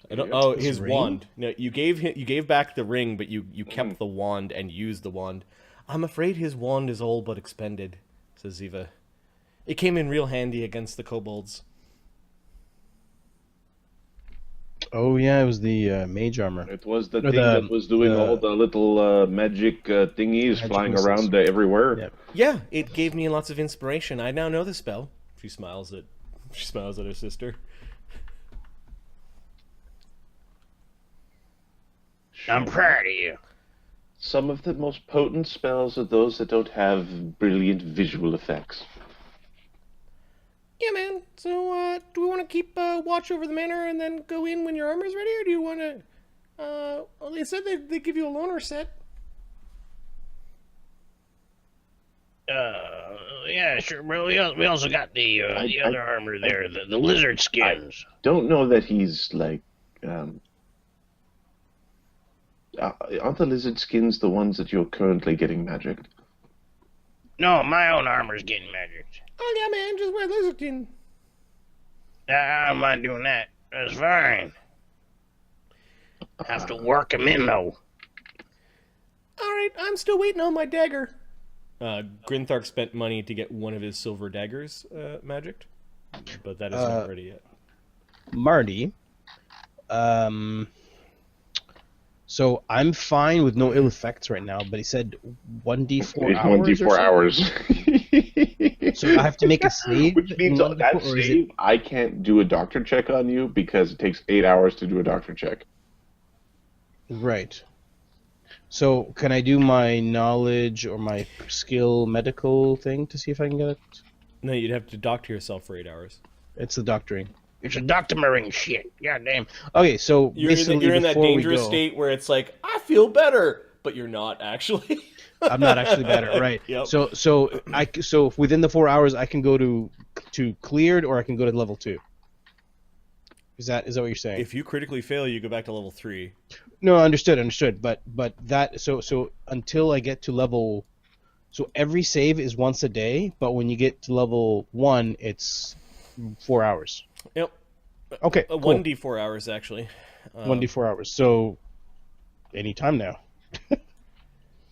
I don't. Yep. Oh, His his ring? wand. No, you gave back the ring, but you kept the wand and used the wand. I'm afraid his wand is all but expended, says Ziva. It came in real handy against the kobolds. Oh yeah, it was the mage armor. It was the Or thing that was doing all the little magic thingies Magic flying missiles. around everywhere. Yep. Yeah, it gave me lots of inspiration. I now know the spell. She smiles at her sister. I'm proud of you. Some of the most potent spells are those that don't have brilliant visual effects. Yeah, man. So, do we want to keep watch over the manor and then go in when your armor's ready, or do you want to? Well, they said they give you a loaner set. Yeah, sure. Well, we also got the other armor there, the lizard skins. Don't know that he's like. Aren't the lizard skins the ones that you're currently getting magicked? No, my own armor's getting magicked. Oh yeah, man, just wear lizard skin. I don't mind doing that. That's fine. Have to work him in, though. All right, I'm still waiting on my dagger. Grinthark spent money to get one of his silver daggers magicked, but that is not ready yet. Marty, so I'm fine with no ill effects right now, but he said 1d4 hours. 1d4 hours. So I have to make a save. Which means in 1d4, that or is save, I can't do a doctor check on you because it takes 8 hours to do a doctor check. Right. So can I do my knowledge or my skill medical thing to see if I can get it? No, you'd have to doctor yourself for 8 hours. It's the doctoring. It's a doctoring shit. Goddamn. Okay, so You're basically in that before we dangerous go, state where it's like, I feel better, but you're not actually. I'm not actually better, right? Yep. So within the 4 hours, I can go to cleared, or I can go to level 2. Is that what you're saying? If you critically fail, you go back to level 3. No, understood. But that so until I get to level, so every save is once a day, but when you get to level 1, it's 4 hours. Yep. Okay, cool. 1d4 hours actually. 1d4 hours. So anytime now.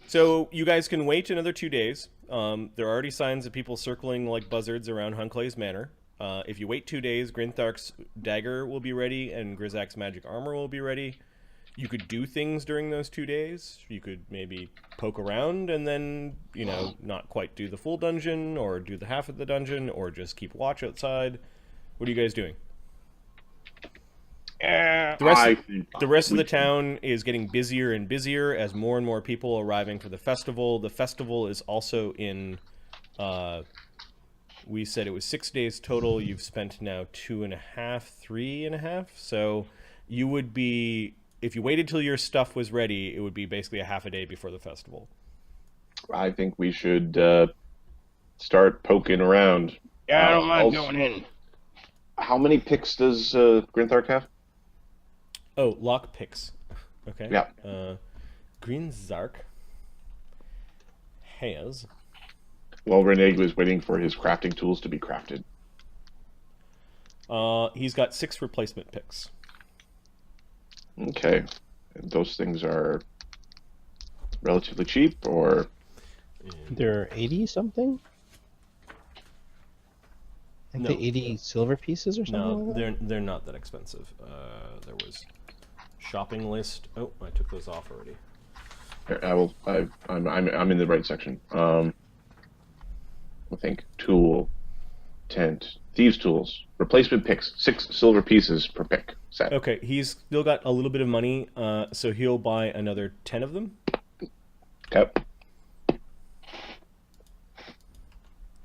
So you guys can wait another 2 days. There are already signs of people circling like buzzards around Hunclay's manor. If you wait 2 days, Grinthark's dagger will be ready and Grizaak's magic armor will be ready. You could do things during those 2 days. You could maybe poke around and then, not quite do the full dungeon or do the half of the dungeon or just keep watch outside. What are you guys doing? The rest of the town is getting busier and busier as more and more people are arriving for the festival. The festival is also in... we said it was 6 days total. You've spent now 2.5, 3.5. So you would be... If you waited till your stuff was ready, it would be basically a half a day before the festival. I think we should start poking around. Yeah, I don't mind going in. How many picks does Grinthark have? Oh, lock picks. Okay. Yeah. Grizaak has... While Reneg was waiting for his crafting tools to be crafted. He's got 6 replacement picks. Okay. And those things are relatively cheap, or... They're 80 something? I think No. they're 80 silver pieces or something No, like that? they're not that expensive. There was shopping list. Oh, I took those off already. Here, I'm in the right section. I think tool, tent, thieves' tools, replacement picks, 6 silver pieces per pick set. Okay, he's still got a little bit of money, so he'll buy another 10 of them. Okay.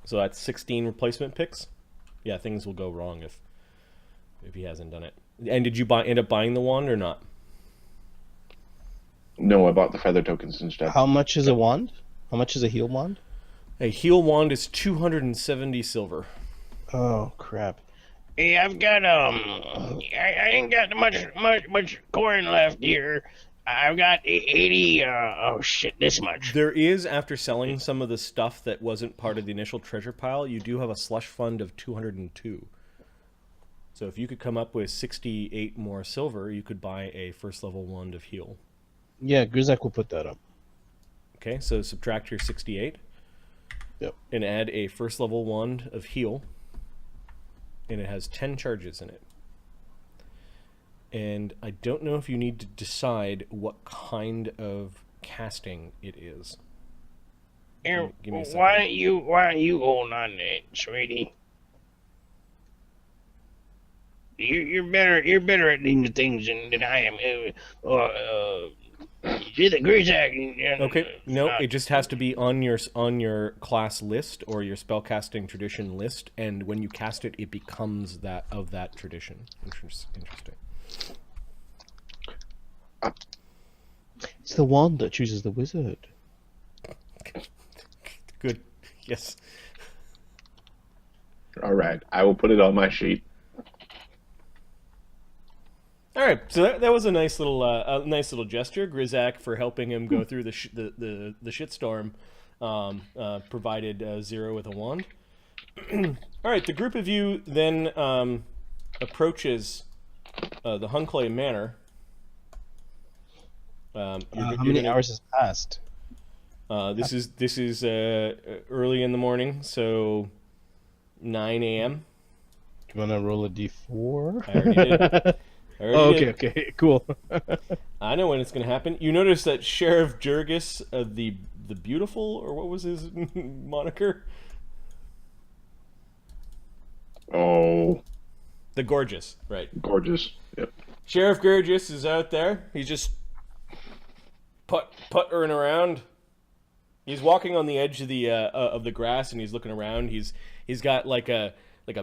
So that's 16 replacement picks. Yeah, things will go wrong if he hasn't done it. And did you end up buying the wand or not? No, I bought the feather tokens instead. How much is a wand? How much is a heal wand? A heal wand is 270 silver. Oh, crap. Hey, I've got I ain't got much coin left here. I've got 80. Oh shit, this much. There is, after selling some of the stuff that wasn't part of the initial treasure pile, you do have a slush fund of 202. So if you could come up with 68 more silver, you could buy a first level wand of heal. Yeah, Grizaak will put that up. Okay, so subtract your 68. Yep. And add a first level wand of heal. And it has 10 charges in it. And I don't know if you need to decide what kind of casting it is. Here, Give me a second. why don't you hold on to it, sweetie? You're better at these things than I am. You're the Grizaak. Okay, no, it just has to be on your class list or your spellcasting tradition list, and when you cast it, it becomes that tradition. Interesting. It's the wand that chooses the wizard. Good. Yes. All right, I will put it on my sheet. All right, so that was a nice little gesture, Grizaak, for helping him go through the shitstorm, provided 0 with a wand. All right, the group of you then approaches the Hunclay manor. How many hours has passed? This is early in the morning, so 9 a.m. Do you want to roll a d4? I already did. Okay, cool. I know when it's going to happen. You notice that Sheriff Jurgis, the Beautiful, or what was his moniker? Oh, The Gorgeous, right. gorgeous. Yep. Sheriff Gurgis is out there. He's just puttering around. He's walking on the edge of the grass, and he's looking around. He's got like a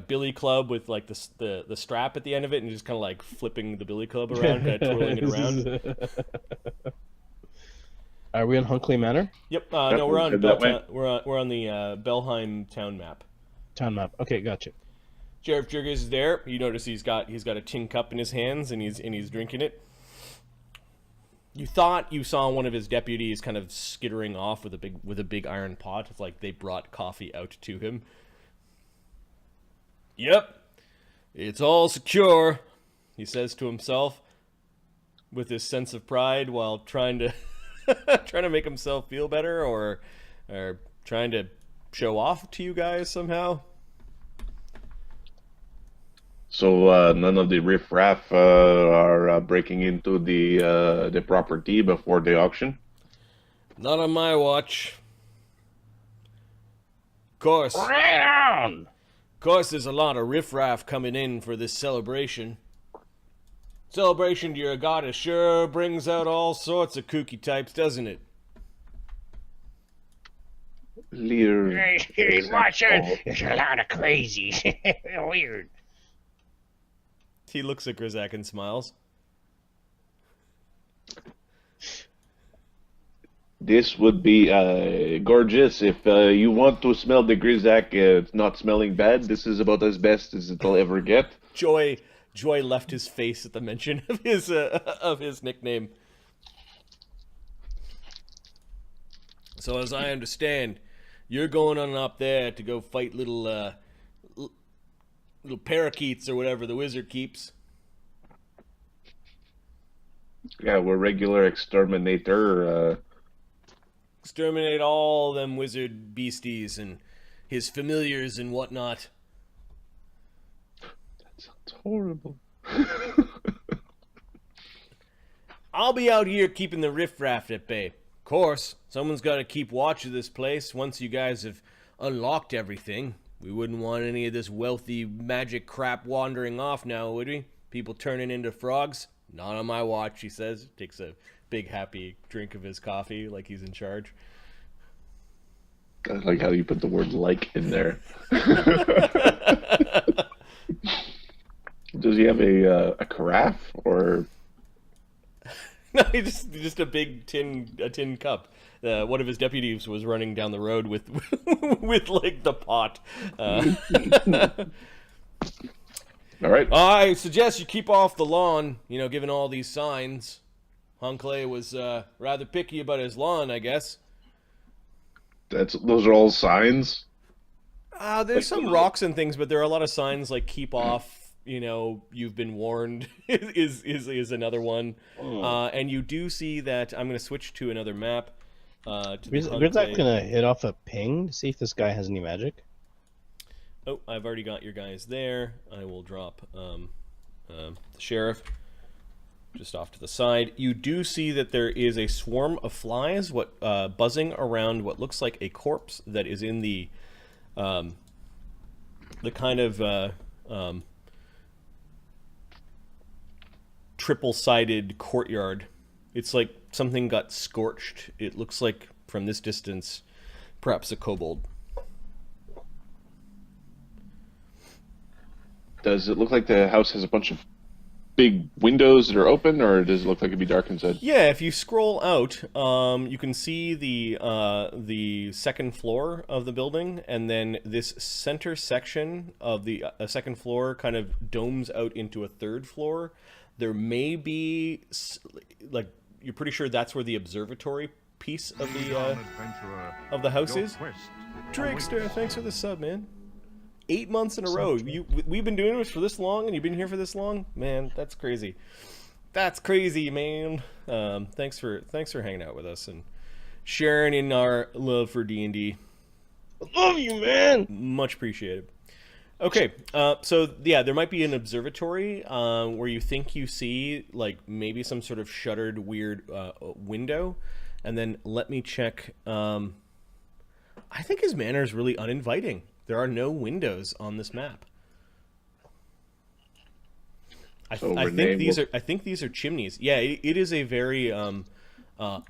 billy club with like the strap at the end of it, and he's just kind of like flipping the billy club around, kind of twirling it around. Are we on Hunclay Manor? Yep. No, we're on Head that way. we're on the Belheim town map. Town map. Okay, gotcha. Sheriff Jurgis is there. You notice he's got a tin cup in his hands, and he's drinking it. You thought you saw one of his deputies kind of skittering off with a big iron pot. It's like they brought coffee out to him. Yep, it's all secure, he says to himself, with this sense of pride, while trying to make himself feel better, or trying to show off to you guys somehow. So none of the riffraff are breaking into the property before the auction. Not on my watch. Of course. Right on. Of course, there's a lot of riffraff coming in for this celebration. Celebration to your goddess sure brings out all sorts of kooky types, doesn't it? Lear. Hey, watch out. There's a lot of crazies. Weird. He looks at Grizaak and smiles. This would be gorgeous. If you want to smell the Grizaak, it's not smelling bad. This is about as best as it'll ever get. Joy left his face at the mention of his nickname. So as I understand, you're going on up there to go fight little parakeets or whatever the wizard keeps. Yeah, we're regular exterminator. Exterminate all them wizard beasties and his familiars and whatnot. That sounds horrible. I'll be out here keeping the riffraff at bay. Of course, someone's got to keep watch of this place once you guys have unlocked everything. We wouldn't want any of this wealthy magic crap wandering off now, would we? People turning into frogs? Not on my watch, he says. Takes a big happy drink of his coffee like he's in charge. I like how you put the word "like" in there. Does he have a carafe or? No, just a big tin cup. One of his deputies was running down the road with like the pot. All right. I suggest you keep off the lawn. Given all these signs, Hunclay was rather picky about his lawn, I guess. Those are all signs. There's some rocks and things, but there are a lot of signs like "keep off." You've been warned is another one. And you do see that I'm going to switch to another map. Grizaak's gonna hit off a ping to see if this guy has any magic. Oh, I've already got your guys there. I will drop the sheriff just off to the side. You do see that there is a swarm of flies buzzing around what looks like a corpse that is in the kind of triple-sided courtyard. It's like something got scorched. It looks like, from this distance, perhaps a kobold. Does it look like the house has a bunch of big windows that are open, or does it look like it'd be dark inside? Yeah, if you scroll out, you can see the second floor of the building, and then this center section of the second floor kind of domes out into a third floor. There may be, like, you're pretty sure that's where the observatory piece of the house is. Trickster, thanks for the sub, man. 8 months in a row. We've been doing this for this long, and you've been here for this long, man. That's crazy. That's crazy, man. Thanks for hanging out with us and sharing in our love for D&D. I love you, man. Much appreciated. Okay, so yeah, there might be an observatory where you think you see like maybe some sort of shuttered weird window, and then let me check. I think his manor is really uninviting. There are no windows on this map. I think these are chimneys. Yeah, it is a very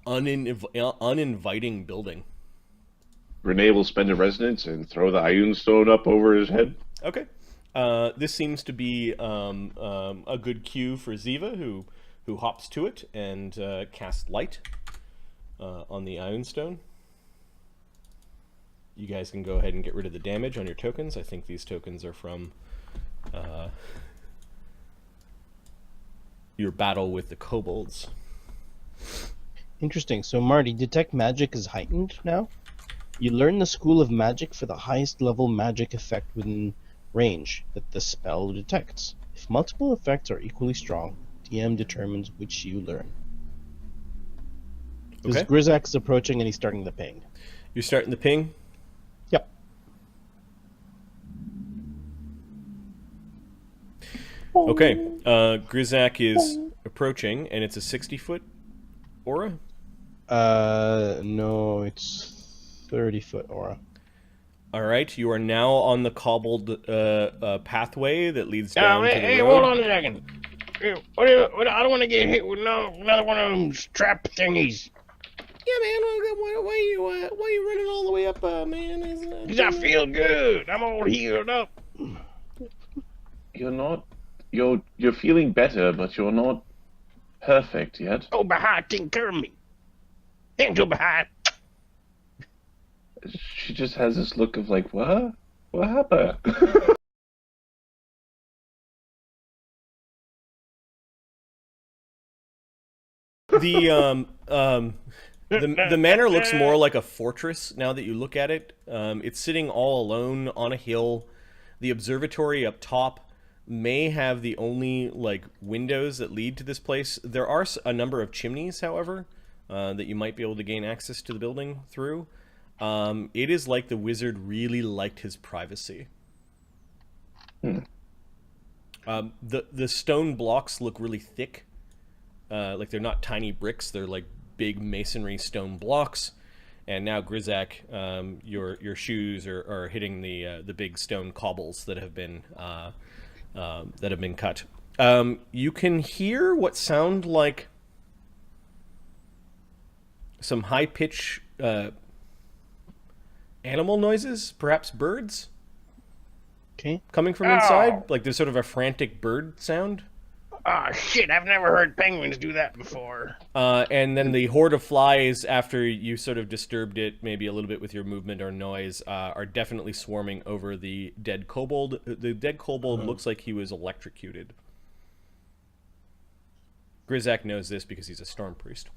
uninviting building. Renee will spend a residence and throw the Ioun stone up over his head. Okay. This seems to be a good cue for Ziva, who hops to it and casts light on the Ioun stone. You guys can go ahead and get rid of the damage on your tokens. I think these tokens are from your battle with the kobolds. Interesting. So, Marty, detect magic is heightened now. You learn the school of magic for the highest level magic effect within range that the spell detects. If multiple effects are equally strong, DM determines which you learn. Because Okay. Grizaak is approaching and he's starting the ping. You're starting the ping? Yep. Okay. Grizaak is approaching, and it's a 60-foot aura? No, it's 30-foot aura. All right, you are now on the cobbled pathway that leads down to the hey, road. hold on a second. Hey, I don't want to get hit with another one of them trap thingies. Yeah, man. Why are you running all the way up, man? Because I feel good. I'm all healed up. You're not. You're feeling better, but you're not perfect yet. Oh, Baha, take care of me. Thank you, Baha. She just has this look of like, what? What happened? The manor looks more like a fortress now that you look at it. It's sitting all alone on a hill. The observatory up top may have the only like windows that lead to this place. There are a number of chimneys, however, that you might be able to gain access to the building through. It is like the wizard really liked his privacy. The stone blocks look really thick. Like they're not tiny bricks, they're like big masonry stone blocks. And now Grizaak, your shoes are hitting the big stone cobbles that have been cut. You can hear what sound like some high pitch animal noises, perhaps birds. Okay. Coming from inside, like there's sort of a frantic bird sound. Oh, shit, I've never heard penguins do that before. And then the horde of flies, after you sort of disturbed it maybe a little bit with your movement or noise, are definitely swarming over the dead kobold. The dead kobold looks like he was electrocuted. Grizaak knows this because he's a storm priest.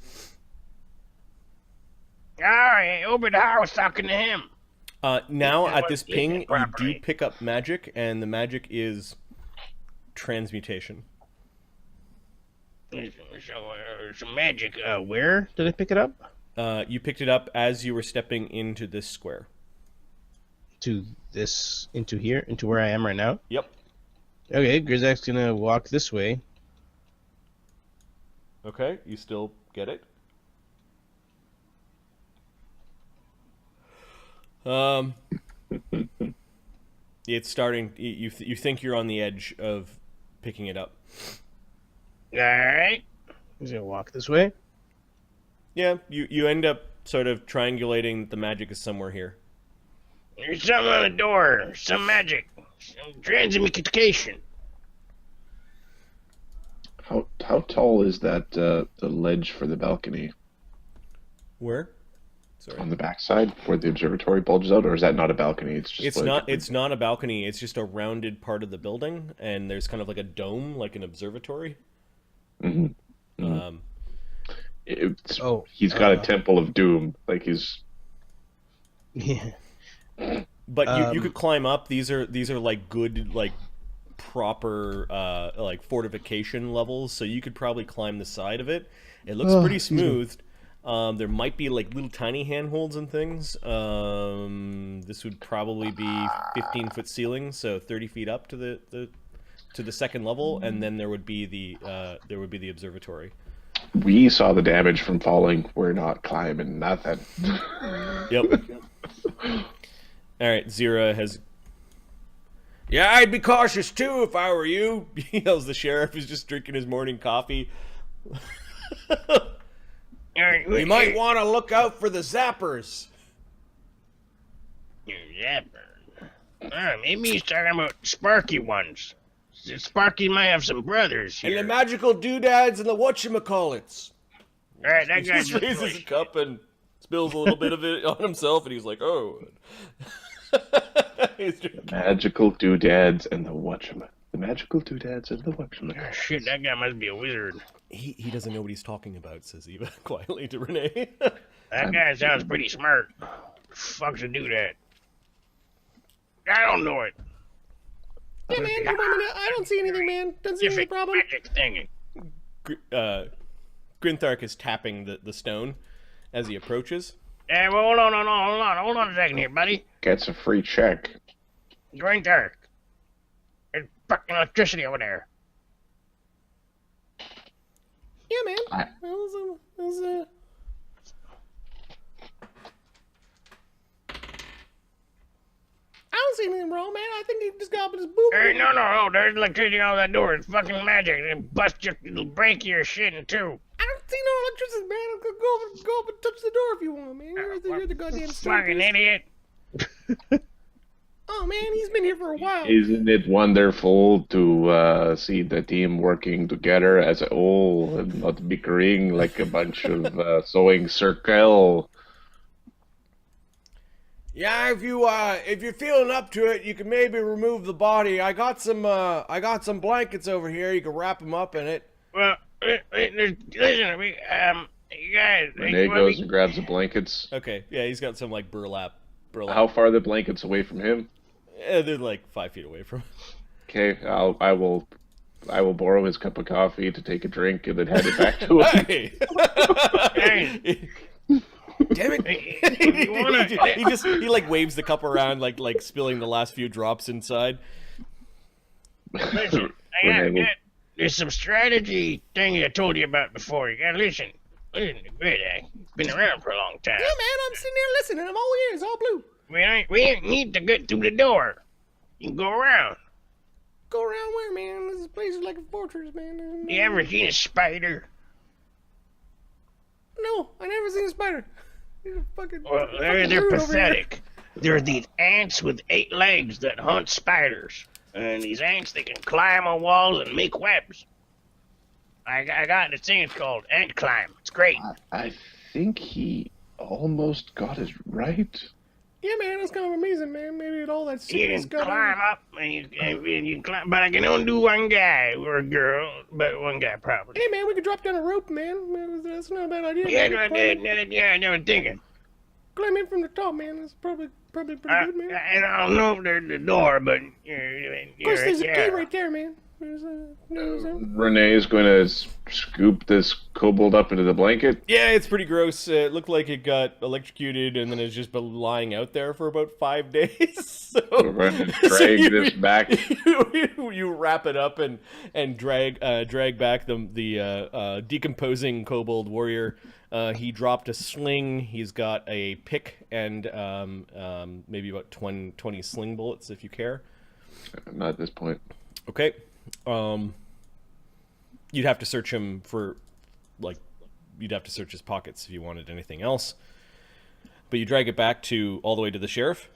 Alright, Obadiah was talking to him. Now, Yeah, at this yeah, ping, you properly. do pick up magic, and the magic is transmutation. Some magic. Where did I pick it up? You picked it up as you were stepping into this square. Into here? Into where I am right now? Yep. Okay, Grizaak's gonna walk this way. Okay, you still get it? It's starting. You think you're on the edge of picking it up. Alright. He's gonna walk this way. Yeah, you end up sort of triangulating that the magic is somewhere here. There's something on the door. Some magic. Some transmutation. How tall is that the ledge for the balcony Where? Sorry. on the backside where the observatory bulges out, or is that not a balcony? It's just It's like, not. It's not a balcony. It's just a rounded part of the building, and there's kind of like a dome, like an observatory. Mhm. He's got a temple of doom. Like he's. Yeah. But you could climb up. These are like good like proper like fortification levels, so you could probably climb the side of it. It looks pretty smooth. There might be like little tiny handholds and things. This would probably be 15-foot ceiling, so 30 feet up to the second level, and then there would be the observatory. We saw the damage from falling. We're not climbing nothing. Yep. All right, Zira has. Yeah, I'd be cautious too if I were you. Yells the sheriff, who's just drinking his morning coffee. You might want to look out for the zappers. Zapper. Maybe he's talking about Sparky ones. Sparky might have some brothers here. And the magical doodads and the whatchamacallits. All right, that He guy just raises a cup and spills a little bit of it on himself, and he's like, "Oh." He's drinking. Magical doodads and the whatchamacallit. The magical doodads and the Oh, whatchamacallit. shit, that guy must be a wizard. He doesn't know what he's talking about, says Eva quietly to Renee. That guy sounds pretty smart. Fuck to do that. I don't know it. Yeah, man, come on, I don't see anything, man. Doesn't see any problem. Magic thing. Grinthark is tapping the stone as he approaches. Well, hold on a second here, buddy. Gets a free check. Green dark. There's fucking electricity over there. Yeah, man. I- I don't see anything wrong, man. I think he just got up his boob. Hey, no. There's electricity on that door. It's fucking magic. It'll break your shit in two. I don't see no electricity, man. Go up and touch the door if you want, man. You're the goddamn Fucking stupid. idiot. Oh, man, he's been here for a while. Isn't it wonderful to see the team working together as a whole and not bickering like a bunch of sewing circle? Yeah, if you're feeling up to it, you can maybe remove the body. I got some blankets over here. You can wrap them up in it. Well, listen, you guys. Renee goes and grabs the blankets. Okay, yeah, he's got some like burlap. How far are the blankets away from him? Yeah, they're like 5 feet away from him. Okay, I will borrow his cup of coffee to take a drink and then hand it back to him. Hey! Damn it! If you wanna, he like waves the cup around, like spilling the last few drops inside. listen, there's some strategy thing I told you about before. You gotta listen. Listen to Grizaak. Been around for a long time. Yeah, man, I'm sitting there listening. I'm all ears, all blue. We ain't need to get through the door. You can go around. Go around where, man? This place is like a fortress, man. You ever seen a spider? No, I never seen a spider. They're fucking. Well, they're rude over here. pathetic. There are these ants with 8 legs that hunt spiders. And these ants, they can climb on walls and make webs. I got this thing, it's called Ant Climb. It's great. I think he almost got it right. Yeah, man, that's kind of amazing, man. Maybe all that You sickness can got climb up, and you can climb, but I can only do one guy or a girl, but one guy probably. Hey, man, we could drop down a rope, man. That's not a bad idea. Yeah, I never thinking. Climb in from the top, man. That's probably pretty good, man. I don't know if there's the door, but Of course, there's a key right there, man. Renee's going to scoop this kobold up into the blanket. Yeah, it's pretty gross. It looked like it got electrocuted and then it's just been lying out there for about 5 days. So We're going to drag this back. You wrap it up and drag back the decomposing kobold warrior. He dropped a sling. He's got a pick and maybe about 20 sling bullets if you care. Not at this point. Okay. You'd have to search him for, you'd have to search his pockets if you wanted anything else. But you drag it back all the way to the sheriff.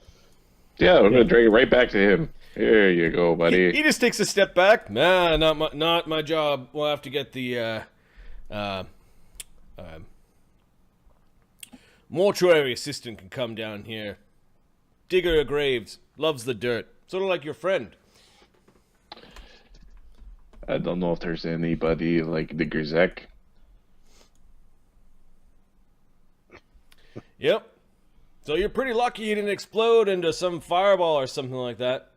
Yeah, we're going to drag it right back to him. Here you go, buddy. He just takes a step back. Nah, not my job. We'll have to get the mortuary assistant can come down here. Digger of graves, loves the dirt, sort of like your friend. I don't know if there's anybody like the Grizaak. Yep. So you're pretty lucky you didn't explode into some fireball or something like that.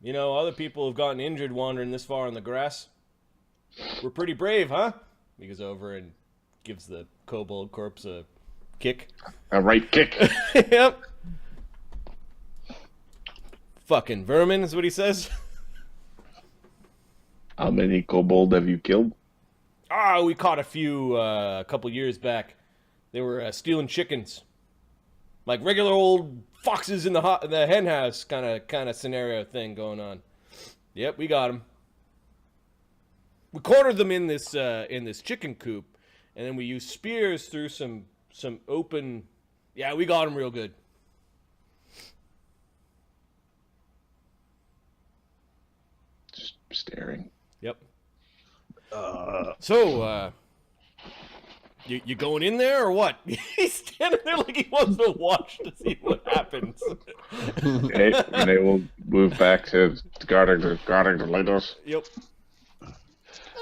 You know, other people have gotten injured wandering this far in the grass. We're pretty brave, huh? He goes over and gives the kobold corpse a kick. A right kick. Yep. Fucking vermin is what he says. How many kobold have you killed? We caught a few a couple years back. They were stealing chickens. Like regular old foxes in the hen house kind of scenario thing going on. Yep, we got them. We cornered them in this chicken coop, and then we used spears through some open. Yeah, we got them real good. Just staring. Yep. So, you going in there or what? He's standing there like he wants to watch to see what happens. Okay, and they will move back to guarding the leaders. Yep.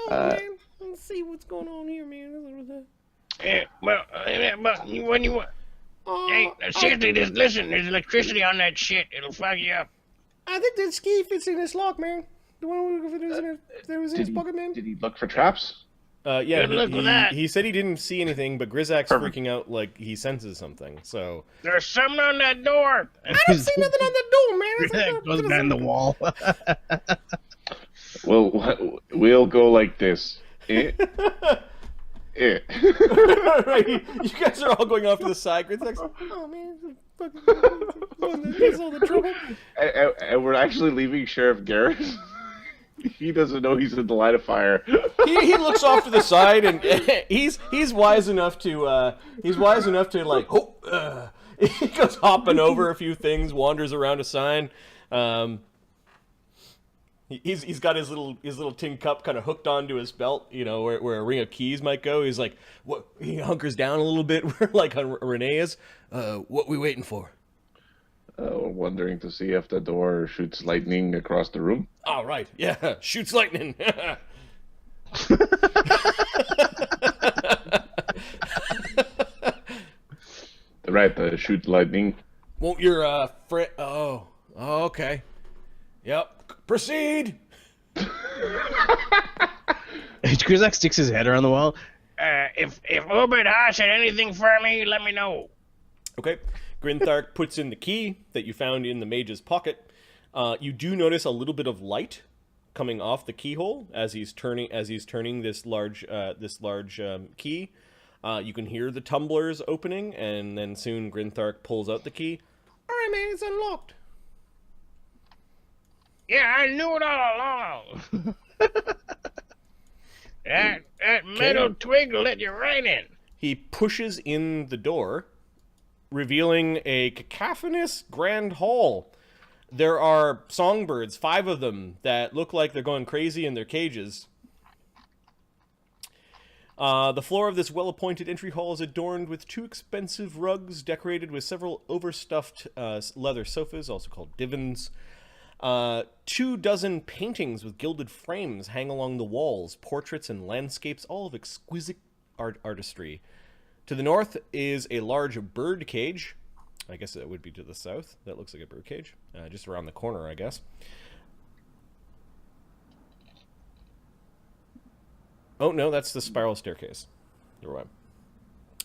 Oh man, let's see what's going on here, man. Yeah, well, but when you... Hey, seriously, listen, there's electricity on that shit. It'll fuck you up. I think that ski fits in this lock, man. The one that was in his pocket, man. Did he look for traps? Yeah, Good luck with that. he said he didn't see anything, but Grizaak's freaking out like he senses something. So There's something on that door. I don't see nothing on the door, man. It's like Goes behind the wall. We'll go like this. Eh? Eh. right, you guys are all going off to the side. Grizaak's like, oh man, that's all the trouble. And we're actually leaving Sheriff Garrett. He doesn't know he's in the line of fire. He looks off to the side and he's wise enough to like he goes hopping over a few things, wanders around a sign. He's got his little tin cup kind of hooked onto his belt, you know, where a ring of keys might go. He's like, what? He hunkers down a little bit, where like Renee is. What we waiting for? Wondering to see if the door shoots lightning across the room. All right, yeah, shoots lightning. Right, shoot lightning. Won't your friend? Oh, okay. Yep. Proceed. Grizaak sticks his head around the wall. If Obed Haas had anything for me, let me know. Okay. Grinthark puts in the key that you found in the mage's pocket. You do notice a little bit of light coming off the keyhole as he's turning this large key. You can hear the tumblers opening, and then soon Grinthark pulls out the key. All right, man, it's unlocked. Yeah, I knew it all along. that metal twig will let you right in. He pushes in the door, revealing a cacophonous grand hall. There are songbirds, 5 of them, that look like they're going crazy in their cages. The floor of this well-appointed entry hall is adorned with 2 expensive rugs decorated with several overstuffed leather sofas, also called divans. 24 paintings with gilded frames hang along the walls, portraits and landscapes, all of exquisite artistry. To the north is a large bird cage. I guess that would be to the south. That looks like a bird cage. Just around the corner, I guess. Oh, no, that's the spiral staircase. Never mind.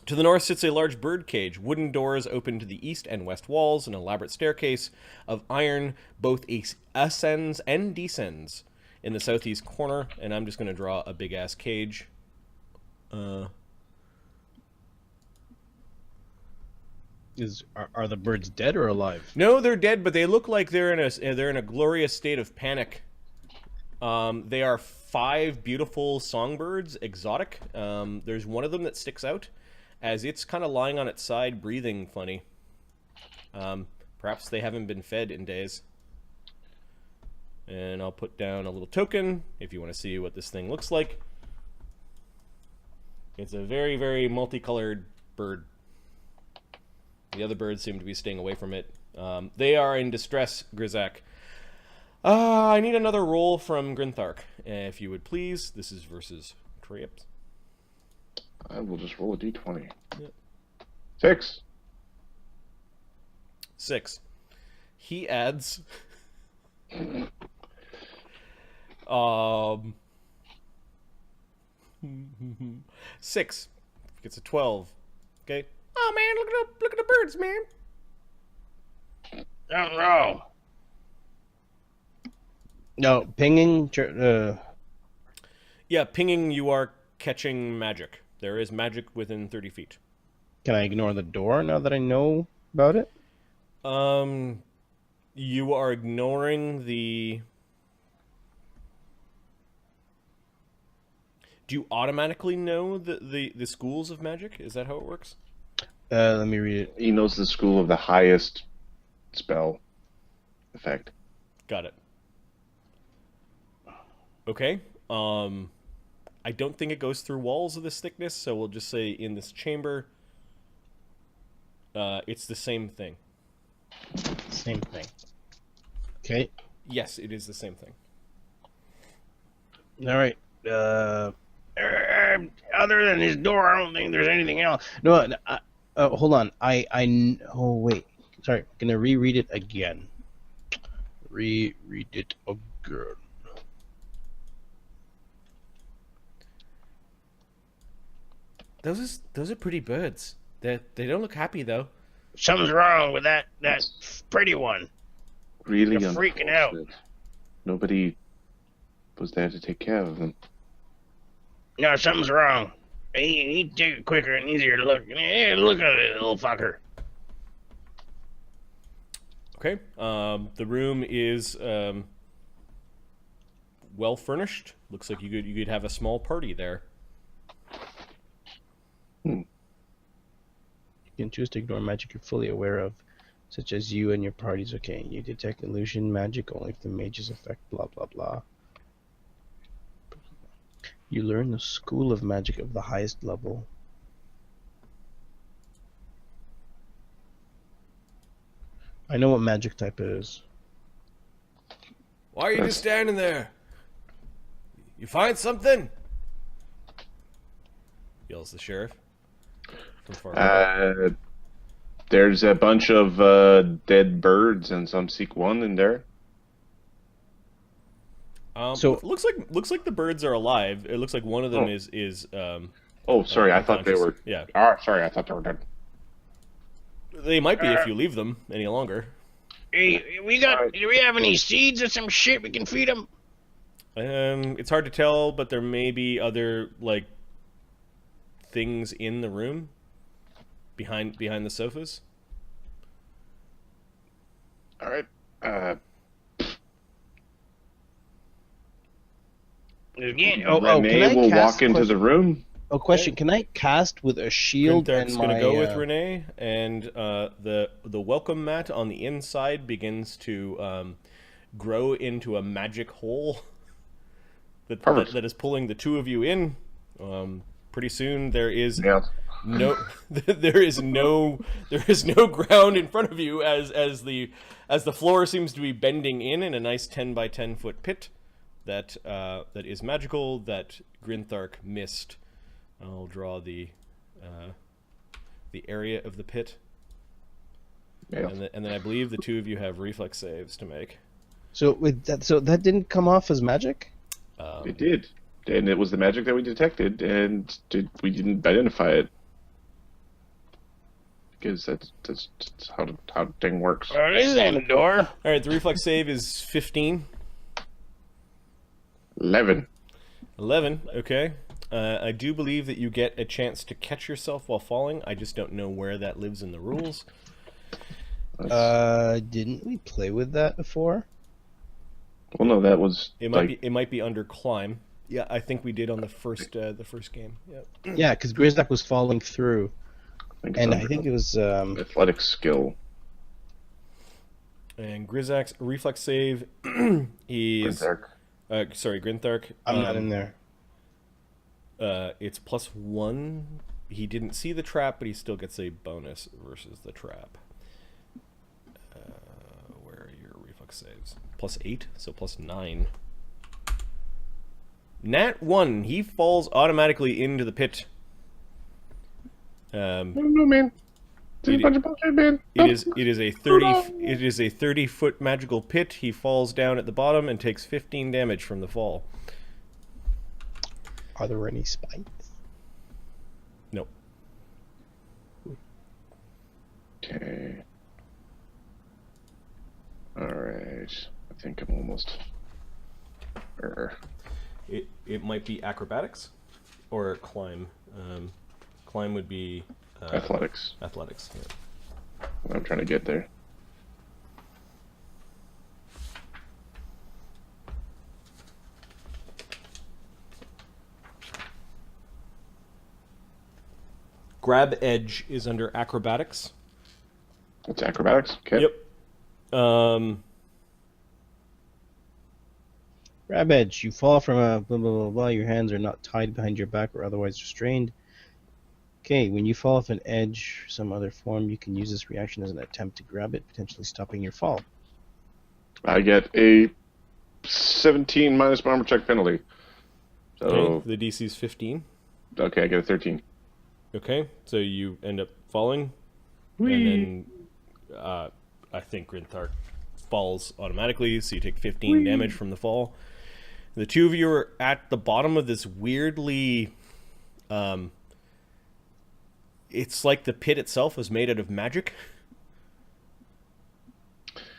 To the north sits a large bird cage. Wooden doors open to the east and west walls. An elaborate staircase of iron both ascends and descends in the southeast corner. And I'm just going to draw a big-ass cage. Are the birds dead or alive? No, they're dead, but they look like they're in a glorious state of panic. They are 5 beautiful songbirds, exotic. There's one of them that sticks out, as it's kind of lying on its side, breathing funny. Perhaps they haven't been fed in days. And I'll put down a little token if you want to see what this thing looks like. It's a very, very multicolored bird. The other birds seem to be staying away from it. They are in distress, Grizaak. I need another roll from Grinthark, if you would please. This is versus Trips. I will just roll a d20. Yep. 6. 6. He adds... um... 6. Gets a 12. Okay. Oh, man, look at the birds, man. Something wrong. No, pinging. Yeah, pinging, you are catching magic. There is magic within 30 feet. Can I ignore the door now that I know about it? You are ignoring the... Do you automatically know the schools of magic? Is that how it works? Let me read it. He knows the school of the highest spell effect. Got it. Okay. I don't think it goes through walls of this thickness, so we'll just say in this chamber, it's the same thing. Same thing. Okay. Yes, it is the same thing. All right. Other than his door, I don't think there's anything else. No. Hold on. Oh wait. Sorry. I'm gonna reread it again. Reread it again. Those are pretty birds. They don't look happy though. Something's wrong with that pretty one. Really They're freaking out. unfortunate. Nobody was there to take care of them. No, something's wrong. He take it quicker and easier to look. Hey, look at it, little fucker. Okay. The room is well furnished. Looks like you could have a small party there. You can choose to ignore magic you're fully aware of, such as you and your party's okay. You detect illusion magic only if the mage's effect, blah blah blah. You learn the school of magic of the highest level. I know what magic type it is. Why are you just standing there? You find something? Yells the sheriff. From far away. There's a bunch of dead birds and some seek one in there. So- looks like the birds are alive. It looks like one of them is Oh, sorry, I thought they were. Yeah. Oh, sorry, I thought they were dead. They might be if you leave them any longer. Hey, do we have any seeds or some shit we can feed them? It's hard to tell, but there may be other like things in the room behind the sofas. All right. Again, can Renee I will cast walk into the room. Oh, question. Can I cast with a shield Grindark's and my... gonna go with Renee, and the welcome mat on the inside begins to grow into a magic hole that is pulling the two of you in. Pretty soon there is no there is no ground in front of you as the floor seems to be bending in a nice 10 by 10 foot pit that is magical that Grinthark missed. I'll draw the area of the pit, and then I believe the two of you have reflex saves to make. So that didn't come off as magic? It did, and it was the magic that we detected, and we didn't identify it because that's how the thing works. Oh, this ain't a door. All right, the reflex save is 15. 11. 11. Okay. I do believe that you get a chance to catch yourself while falling. I just don't know where that lives in the rules. Didn't we play with that before? Well, no, that was It might be under climb. Yeah, I think we did on the first game. Yep. Yeah, because Grizaak was falling through, and I think it was athletic skill. And Grizaak's reflex save is Grinthark. I'm not in there. It's +1. He didn't see the trap, but he still gets a bonus versus the trap. Where are your reflex saves? +8, so +9. Nat 1. He falls automatically into the pit. No, man. It's a bunch of bullshit, man. It is a 30-foot magical pit. He falls down at the bottom and takes 15 damage from the fall. Are there any spikes? Nope. Okay. Alright. I think I'm almost... It might be acrobatics or climb. Climb would be... athletics. Athletics, yeah. I'm trying to get there. Grab edge is under acrobatics. It's acrobatics? Okay. Yep. Grab edge. You fall from a blah, blah, blah, blah. Your hands are not tied behind your back or otherwise restrained. Okay, when you fall off an edge or some other form, you can use this reaction as an attempt to grab it, potentially stopping your fall. I get a 17 minus my armor check penalty. So, Okay, the DC is 15. okay, I get a 13. Okay, so you end up falling. Whee! And then I think Grinthark falls automatically, so you take 15 damage from the fall. The two of you are at the bottom of this weirdly... it's like the pit itself was made out of magic.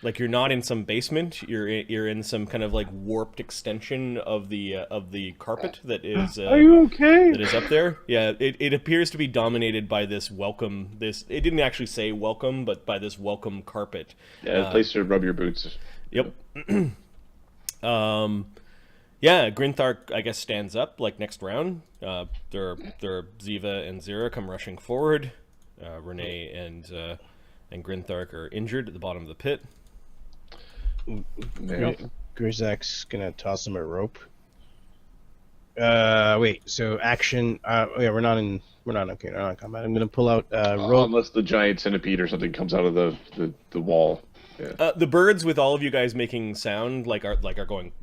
Like you're not in some basement. You're in some kind of like warped extension of the carpet that is. Are you okay? That is up there. Yeah, it appears to be dominated by this welcome. It didn't actually say welcome, but by this welcome carpet. Yeah, place to rub your boots. Yep. Yeah, Grinthark, I guess, stands up like next round. There are Ziva and Zira come rushing forward. Renee and Grinthark are injured at the bottom of the pit. Yeah. Grizaak's gonna toss him a rope. Wait. So action. Yeah, we're not in combat. I'm gonna pull out rope. Unless the giant centipede or something comes out of the wall. Yeah. The birds, with all of you guys making sound, are going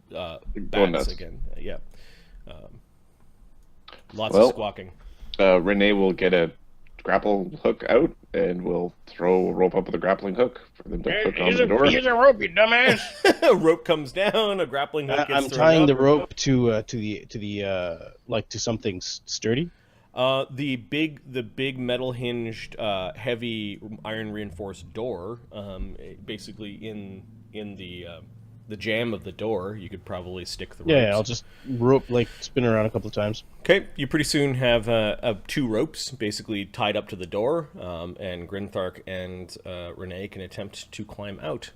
bats nuts. again. Yeah. Lots of squawking. Renee will get a grapple hook out and we'll throw a rope up with a grappling hook for them to hook on the door. Here's a rope, you dumbass. A rope comes down. A grappling hook gets I'm thrown tying up. the rope to something sturdy. The big metal hinged, heavy iron reinforced door, basically in the jamb of the door, you could probably stick the ropes. Yeah, I'll just spin around a couple of times. Okay, you pretty soon have two ropes basically tied up to the door, and Grinthark and Renee can attempt to climb out.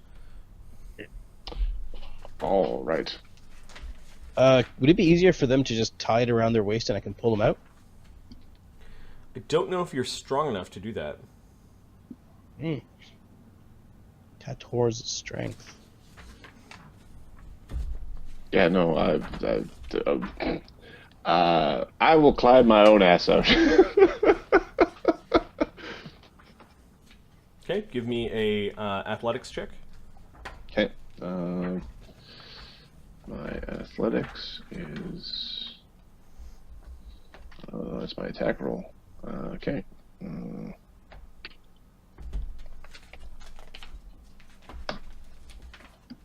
All right. Would it be easier for them to just tie it around their waist and I can pull them out? I don't know if you're strong enough to do that. Tator's strength. Yeah, no, I will climb my own ass out. Okay, give me a athletics check. Okay. My athletics is... that's my attack roll. Okay.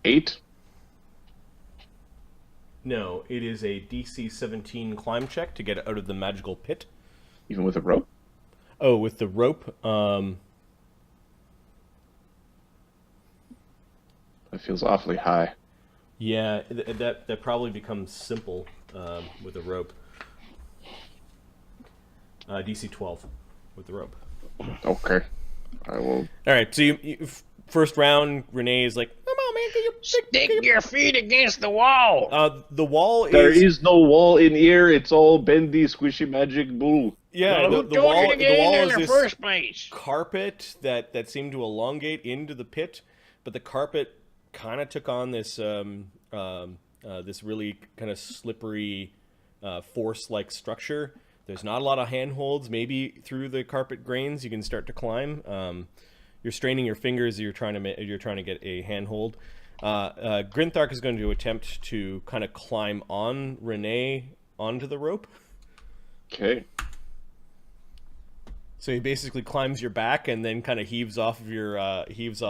8. No, it is a DC 17 climb check to get out of the magical pit. Even with a rope? Oh, with the rope, That feels awfully high. yeah, that probably becomes simple with a rope. DC 12 with the rope. Okay. I will... All right, so you first round, Renee is like, "Come on, man, can you Stick your feet against the wall. The wall is... There is no wall in here. It's all bendy, squishy magic bull. Yeah, Who the told wall, you to the get in wall there is in the this first place? carpet that seemed to elongate into the pit, but the carpet kind of took on this this really kind of slippery force-like structure. There's not a lot of handholds. Maybe through the carpet grains you can start to climb. You're straining your fingers. You're trying to get a handhold. Grinthark is going to attempt to kind of climb on Renee onto the rope. Okay. So he basically climbs your back and then kind of heaves off of your It's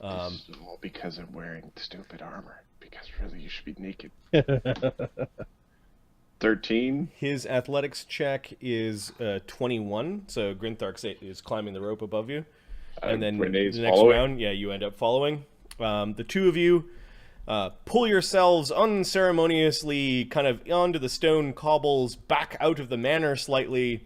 all because I'm wearing stupid armor. Because really, you should be naked. 13. His athletics check is 21. So Grinthark is climbing the rope above you, and then Renee's the next following. round, you end up following. The two of you pull yourselves unceremoniously kind of onto the stone cobbles, back out of the manor slightly,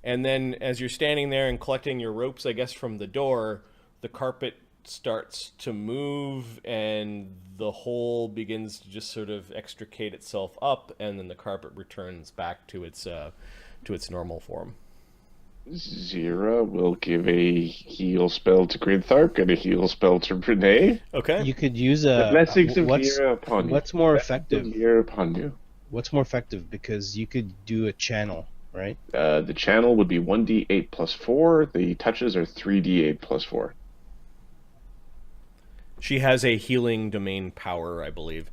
and then as you're standing there and collecting your ropes, I guess, from the door, the carpet starts to move and the hole begins to just sort of extricate itself up, and then the carpet returns back to its normal form. Zira will give a heal spell to Grinthark and a heal spell to Renee. Okay. You could use The a. blessings of what's Zira upon you. what's more Blessings effective? of Zira upon you. What's more effective? Because you could do a channel, right? The channel would be 1d8 plus 4. The touches are 3d8 plus 4. She has a healing domain power, I believe.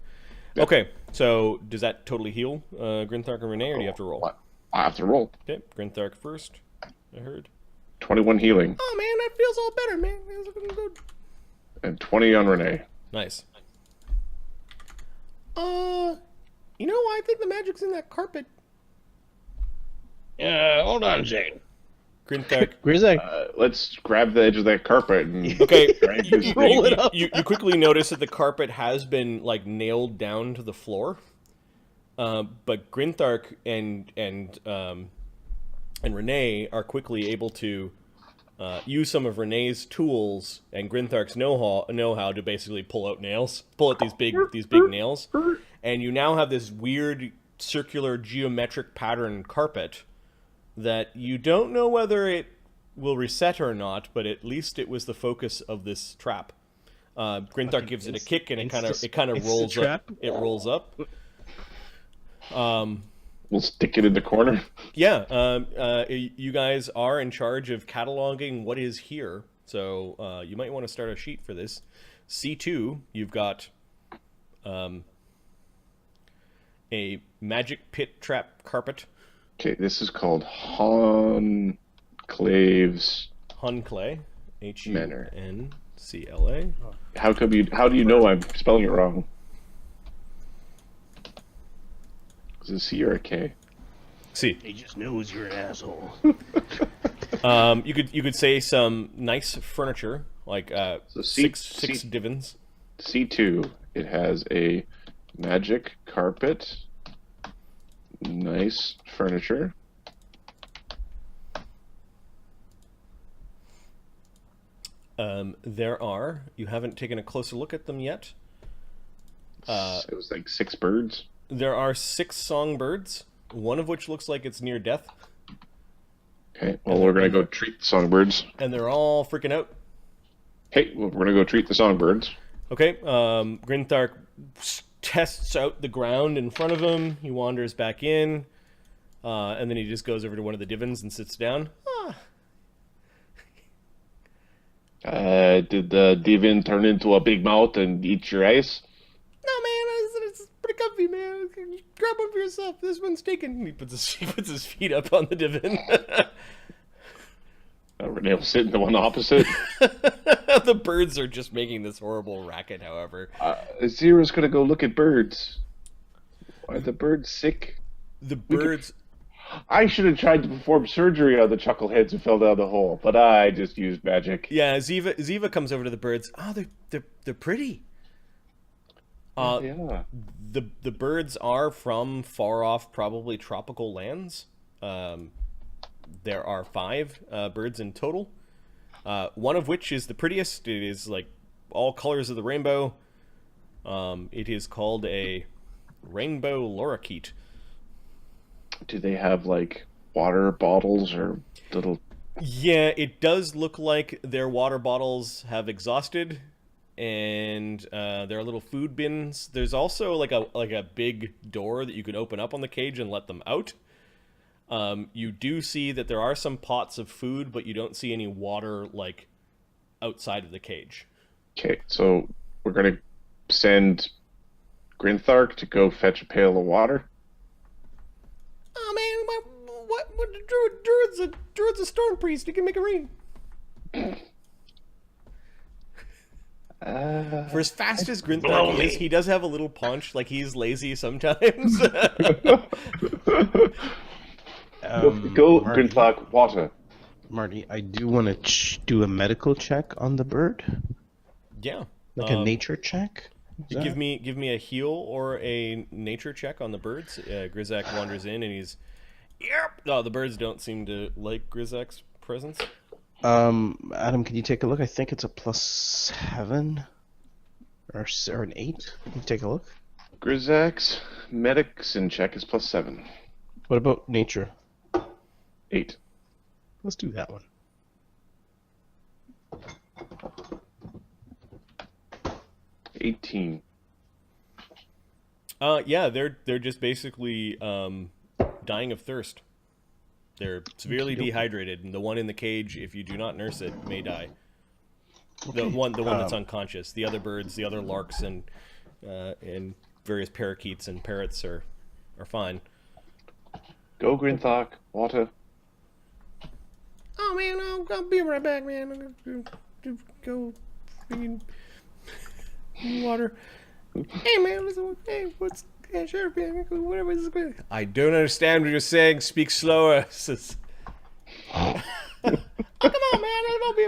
Okay, so does that totally heal Grinthark and Renee, or do you have to roll? What? I have to roll. Okay, Grinthark first. I heard. 21 healing Oh man, that feels all better, man. That's looking good. and 20 on Renee. Nice. I think the magic's in that carpet. Hold on, Zane. Grinthark. Grizaak, Let's grab the edge of that carpet and Okay, drag this roll thing. it up. You quickly notice that the carpet has been like nailed down to the floor, but Grinthark and Renee are quickly able to use some of Renee's tools and Grinthark's know-how to basically pull out these big nails, and you now have this weird circular geometric pattern carpet that you don't know whether it will reset or not, but at least it was the focus of this trap. Grinthark gives it a kick, and it kind of rolls up. It rolls up. We'll stick it in the corner. Yeah, you guys are in charge of cataloging what is here, so you might want to start a sheet for this. C2, you've got a magic pit trap carpet. Okay, this is called Hunclave's. Hunclay, Manor. Huncla. How do you know I'm spelling it wrong? Is it a C or a K? See, He just knows you're an asshole. you could say some nice furniture like So six divans. C2. It has a magic carpet, nice furniture. You haven't taken a closer look at them yet. It was like 6 birds. There are 6 songbirds, one of which looks like it's near death, Okay, well, we're gonna go treat the songbirds. and they're all freaking out. Hey, we're gonna go treat the songbirds. Okay, Grinthark tests out the ground in front of him. He wanders back in, and then he just goes over to one of the divans and sits down. Did the divin turn into a big mouth and eat your ice? No, man, it's pretty comfy, man. Grab one for yourself. This one's taken. He puts his feet up on the divan. Renee will sit in the one opposite. The birds are just making this horrible racket, however. Zira's gonna go look at birds. Are the birds sick? The birds... I should have tried to perform surgery on the chuckleheads who fell down the hole, but I just used magic. Yeah, Ziva comes over to the birds. Oh, they're pretty. Yeah. The birds are from far off, probably tropical lands. There are 5 birds in total. One of which is the prettiest. It is like all colors of the rainbow. It is called a rainbow lorikeet. Do they have like water bottles or little? Yeah, it does look like their water bottles have exhausted, and there are little food bins. There's also like a big door that you can open up on the cage and let them out. You do see that there are some pots of food, but you don't see any water like outside of the cage. Okay, so we're gonna send Grinthark to go fetch a pail of water. Oh man, what the druid's a storm priest. He can make it rain. For as fast as Grinthar is, he does have a little punch. Like, he's lazy sometimes. Go, Grizaak, water. Marty, I do want to do a medical check on the bird, Yeah. like a nature check. Is Give that- me a heal or a nature check on the birds. Grizaak wanders in and he's, yep. Oh, the birds don't seem to like Grizaak's presence. Adam, can you take a look? I think it's a +7 or an 8. Can you take a look? Grizaak's medicine check is +7. What about nature? 8. Let's do that one. 18. Yeah, they're just basically dying of thirst. They're severely dehydrated, and the one in the cage, if you do not nurse it, may die. The one that's unconscious. The other birds, the other larks, and various parakeets and parrots are fine. Go, Grizaak, water. Oh man, I'll be right back, man. I'm gonna go freaking water. Hey man, hey, sure, man, whatever is good. I don't understand what you're saying. Speak slower. Oh, come on, man. Don't be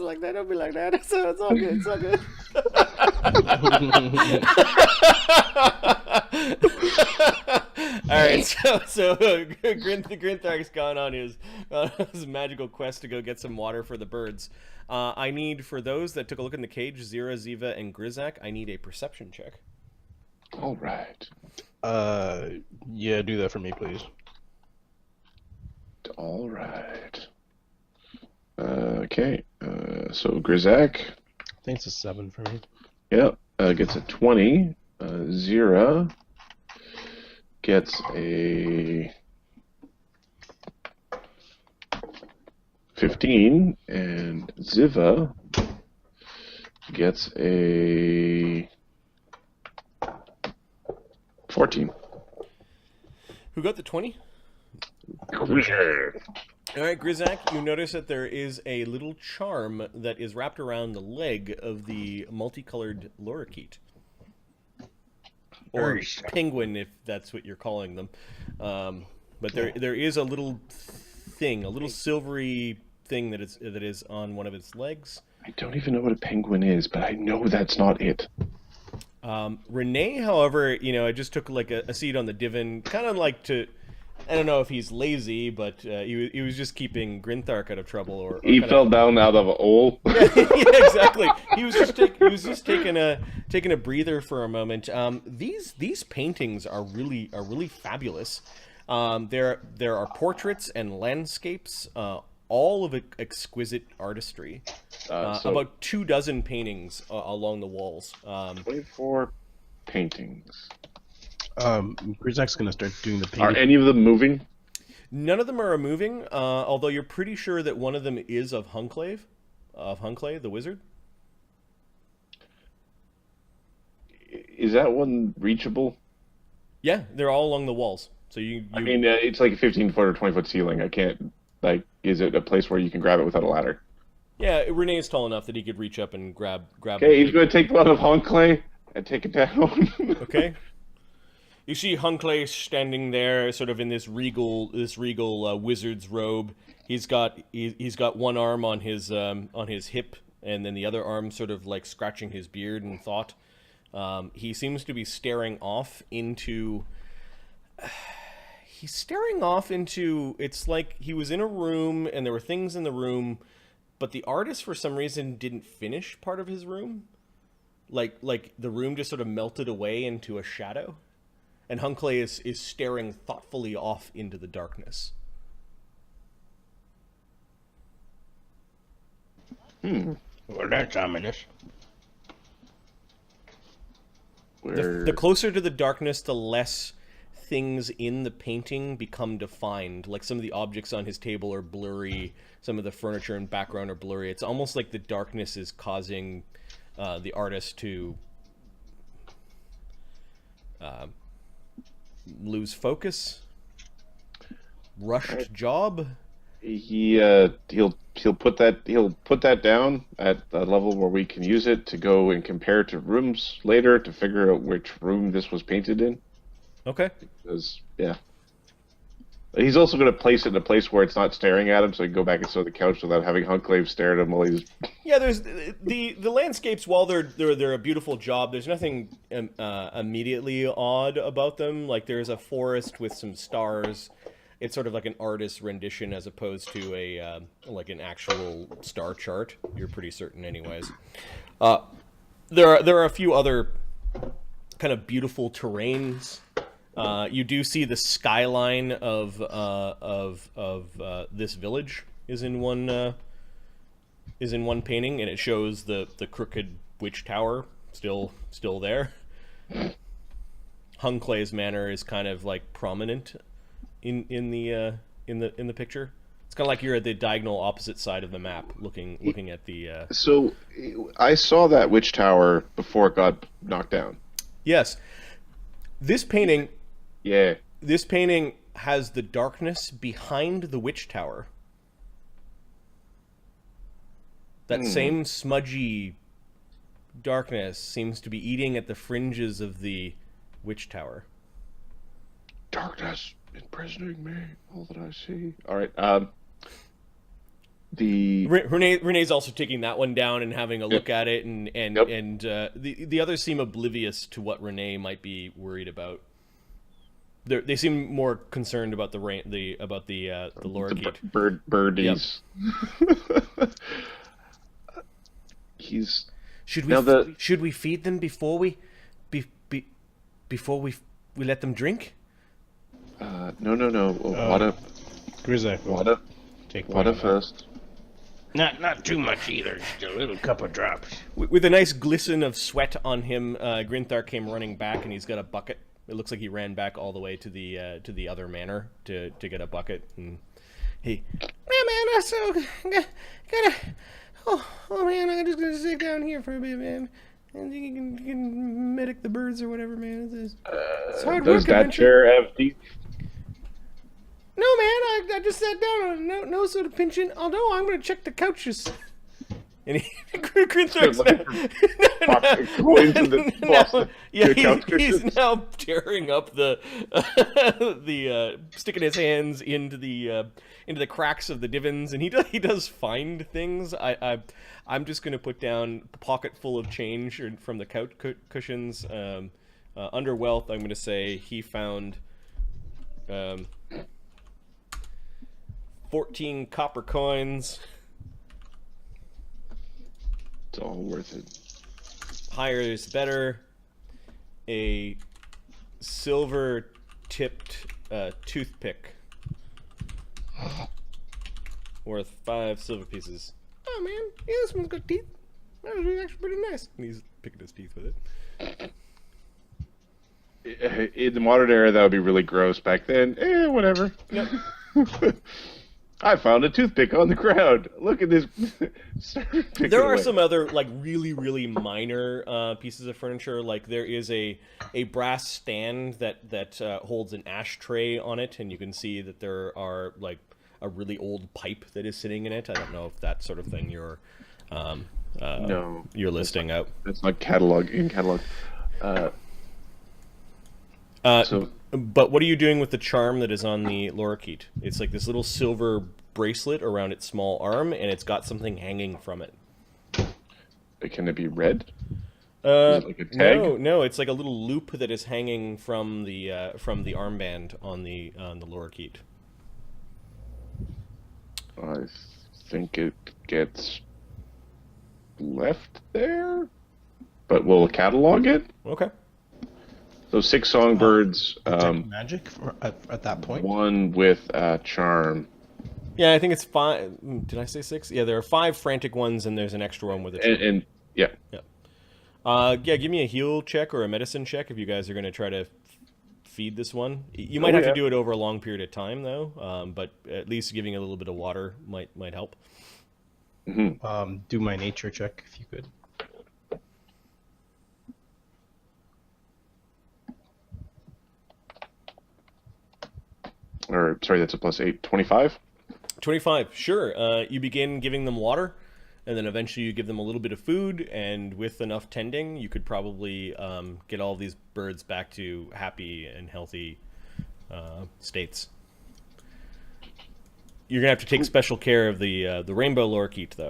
like that. Don't be like that. It's all good. It's all good. All right, so Grinthar's gone on his magical quest to go get some water for the birds. I need, for those that took a look in the cage, Zira, Ziva, and Grizaak, I need a perception check. All right. Yeah, do that for me, please. All right. Okay. So Grizaak, I think it's a 7 for me. yeah, gets a 20. Zira gets a 15, and Ziva gets a 14. Who got the 20? Grizaak. All right, Grizaak, you notice that there is a little charm that is wrapped around the leg of the multicolored lorikeet. Or Nice. penguin, if that's what you're calling them. But there is a little thing, a little silvery thing that is on one of its legs. I don't even know what a penguin is, but I know that's not it. Renee, however, I just took like a seat on the divan, kind of like to, I don't know if he's lazy, but he was just keeping Grinthar out of trouble, or He fell down out of a hole. yeah, exactly. He was just taking a breather for a moment. These paintings are really fabulous. There are portraits and landscapes, all of exquisite artistry. About 24 paintings along the walls. 24 paintings. Grizaak's gonna start doing the Are painting. any of them moving? None of them are moving, although you're pretty sure that one of them is of Hunclay, the wizard. Is that one reachable? Yeah, they're all along the walls. So you I mean, it's like a 15-foot or 20-foot ceiling. I can't, like, is it a place where you can grab it without a ladder? yeah, Renee is tall enough that he could reach up and grab. Okay, he's going to take one of Hunclay and take it down. Okay. You see Hunclay standing there, sort of in this regal wizard's robe. He's got one arm on his hip, and then the other arm sort of like scratching his beard in thought. He seems to be staring off into. It's like he was in a room and there were things in the room, but the artist for some reason didn't finish part of his room. Like the room just sort of melted away into a shadow. And Hunclay is staring thoughtfully off into the darkness. Well, that's ominous. The closer to the darkness, the less things in the painting become defined. Like some of the objects on his table are blurry, some of the furniture and background are blurry. It's almost like the darkness is causing the artist to lose focus. rushed job. He'll put that down at a level where we can use it to go and compare to rooms later to figure out which room this was painted in. Okay. Because he's also going to place it in a place where it's not staring at him, so he can go back and sit on the couch without having Hunclay stare at him while he's. Yeah, there's the landscapes. While they're a beautiful job, there's nothing immediately odd about them. Like there's a forest with some stars. It's sort of like an artist's rendition as opposed to a like an actual star chart. You're pretty certain, anyways. There are a few other kind of beautiful terrains. You do see the skyline of this village is in one painting, and it shows the crooked witch tower still there. Hunclay's manor is kind of like prominent in the picture. It's kind of like you're at the diagonal opposite side of the map, looking at the. So, I saw that witch tower before it got knocked down. Yes, this painting. Yeah. This painting has the darkness behind the witch tower. That same smudgy darkness seems to be eating at the fringes of the witch tower. Darkness imprisoning me, all that I see. All right. Renee's also taking that one down and having a look at it, and the others seem oblivious to what Renee might be worried about. They seem more concerned about the lorikeet. Birdies. Yep. Should we feed them before we let them drink? No. Water. Grizaak, Water. take Water first. Not too much either. Just a little couple drops. With a nice glisten of sweat on him, Grinthar came running back, and he's got a bucket. It looks like he ran back all the way to the other manor to get a bucket, and he, man, I'm so gotta. Oh man, I'm just gonna sit down here for a bit, man. And you can medic the birds or whatever, man. It's hard work. Does that chair have teeth? No, man, I just sat down on no sort of pinching. Although I'm gonna check the couches. And he's now tearing up the sticking his hands into the cracks of the divans, and he does find things. I'm just gonna put down a pocket full of change from the couch cushions. Under wealth, I'm gonna say he found 14 copper coins. It's all worth it. Higher is better. A silver-tipped toothpick worth 5 silver pieces. Oh man, yeah, this one's got teeth. That was actually pretty nice. And he's picking his teeth with it. In the modern era, that would be really gross. Back then, whatever. Yep. I found a toothpick on the ground. Look at this. There are some other like really, really minor pieces of furniture. Like there is a brass stand that holds an ashtray on it, and you can see that there are like a really old pipe that is sitting in it. I don't know if that sort of thing you're no, you're listing out. It's not catalog. But what are you doing with the charm that is on the lorikeet? It's like this little silver bracelet around its small arm, and it's got something hanging from it. Can it be red? Is it like a tag? No, it's like a little loop that is hanging from the armband on the lorikeet. I think it gets left there, but we'll catalog it. Okay. So 6 songbirds. Magic at that point. 1 with charm. Yeah, I think it's 5. Did I say 6? Yeah, there are 5 frantic ones, and there's an extra one with a charm. And yeah. Yeah, give me a heal check or a medicine check if you guys are going to try to feed this one. You might have to do it over a long period of time, though. But at least giving a little bit of water might help. Mm-hmm. Do my nature check if you could. Or, sorry, that's a +8. 25? 25, sure. You begin giving them water, and then eventually you give them a little bit of food, and with enough tending, you could probably get all these birds back to happy and healthy states. You're going to have to take special care of the rainbow lorikeet, though.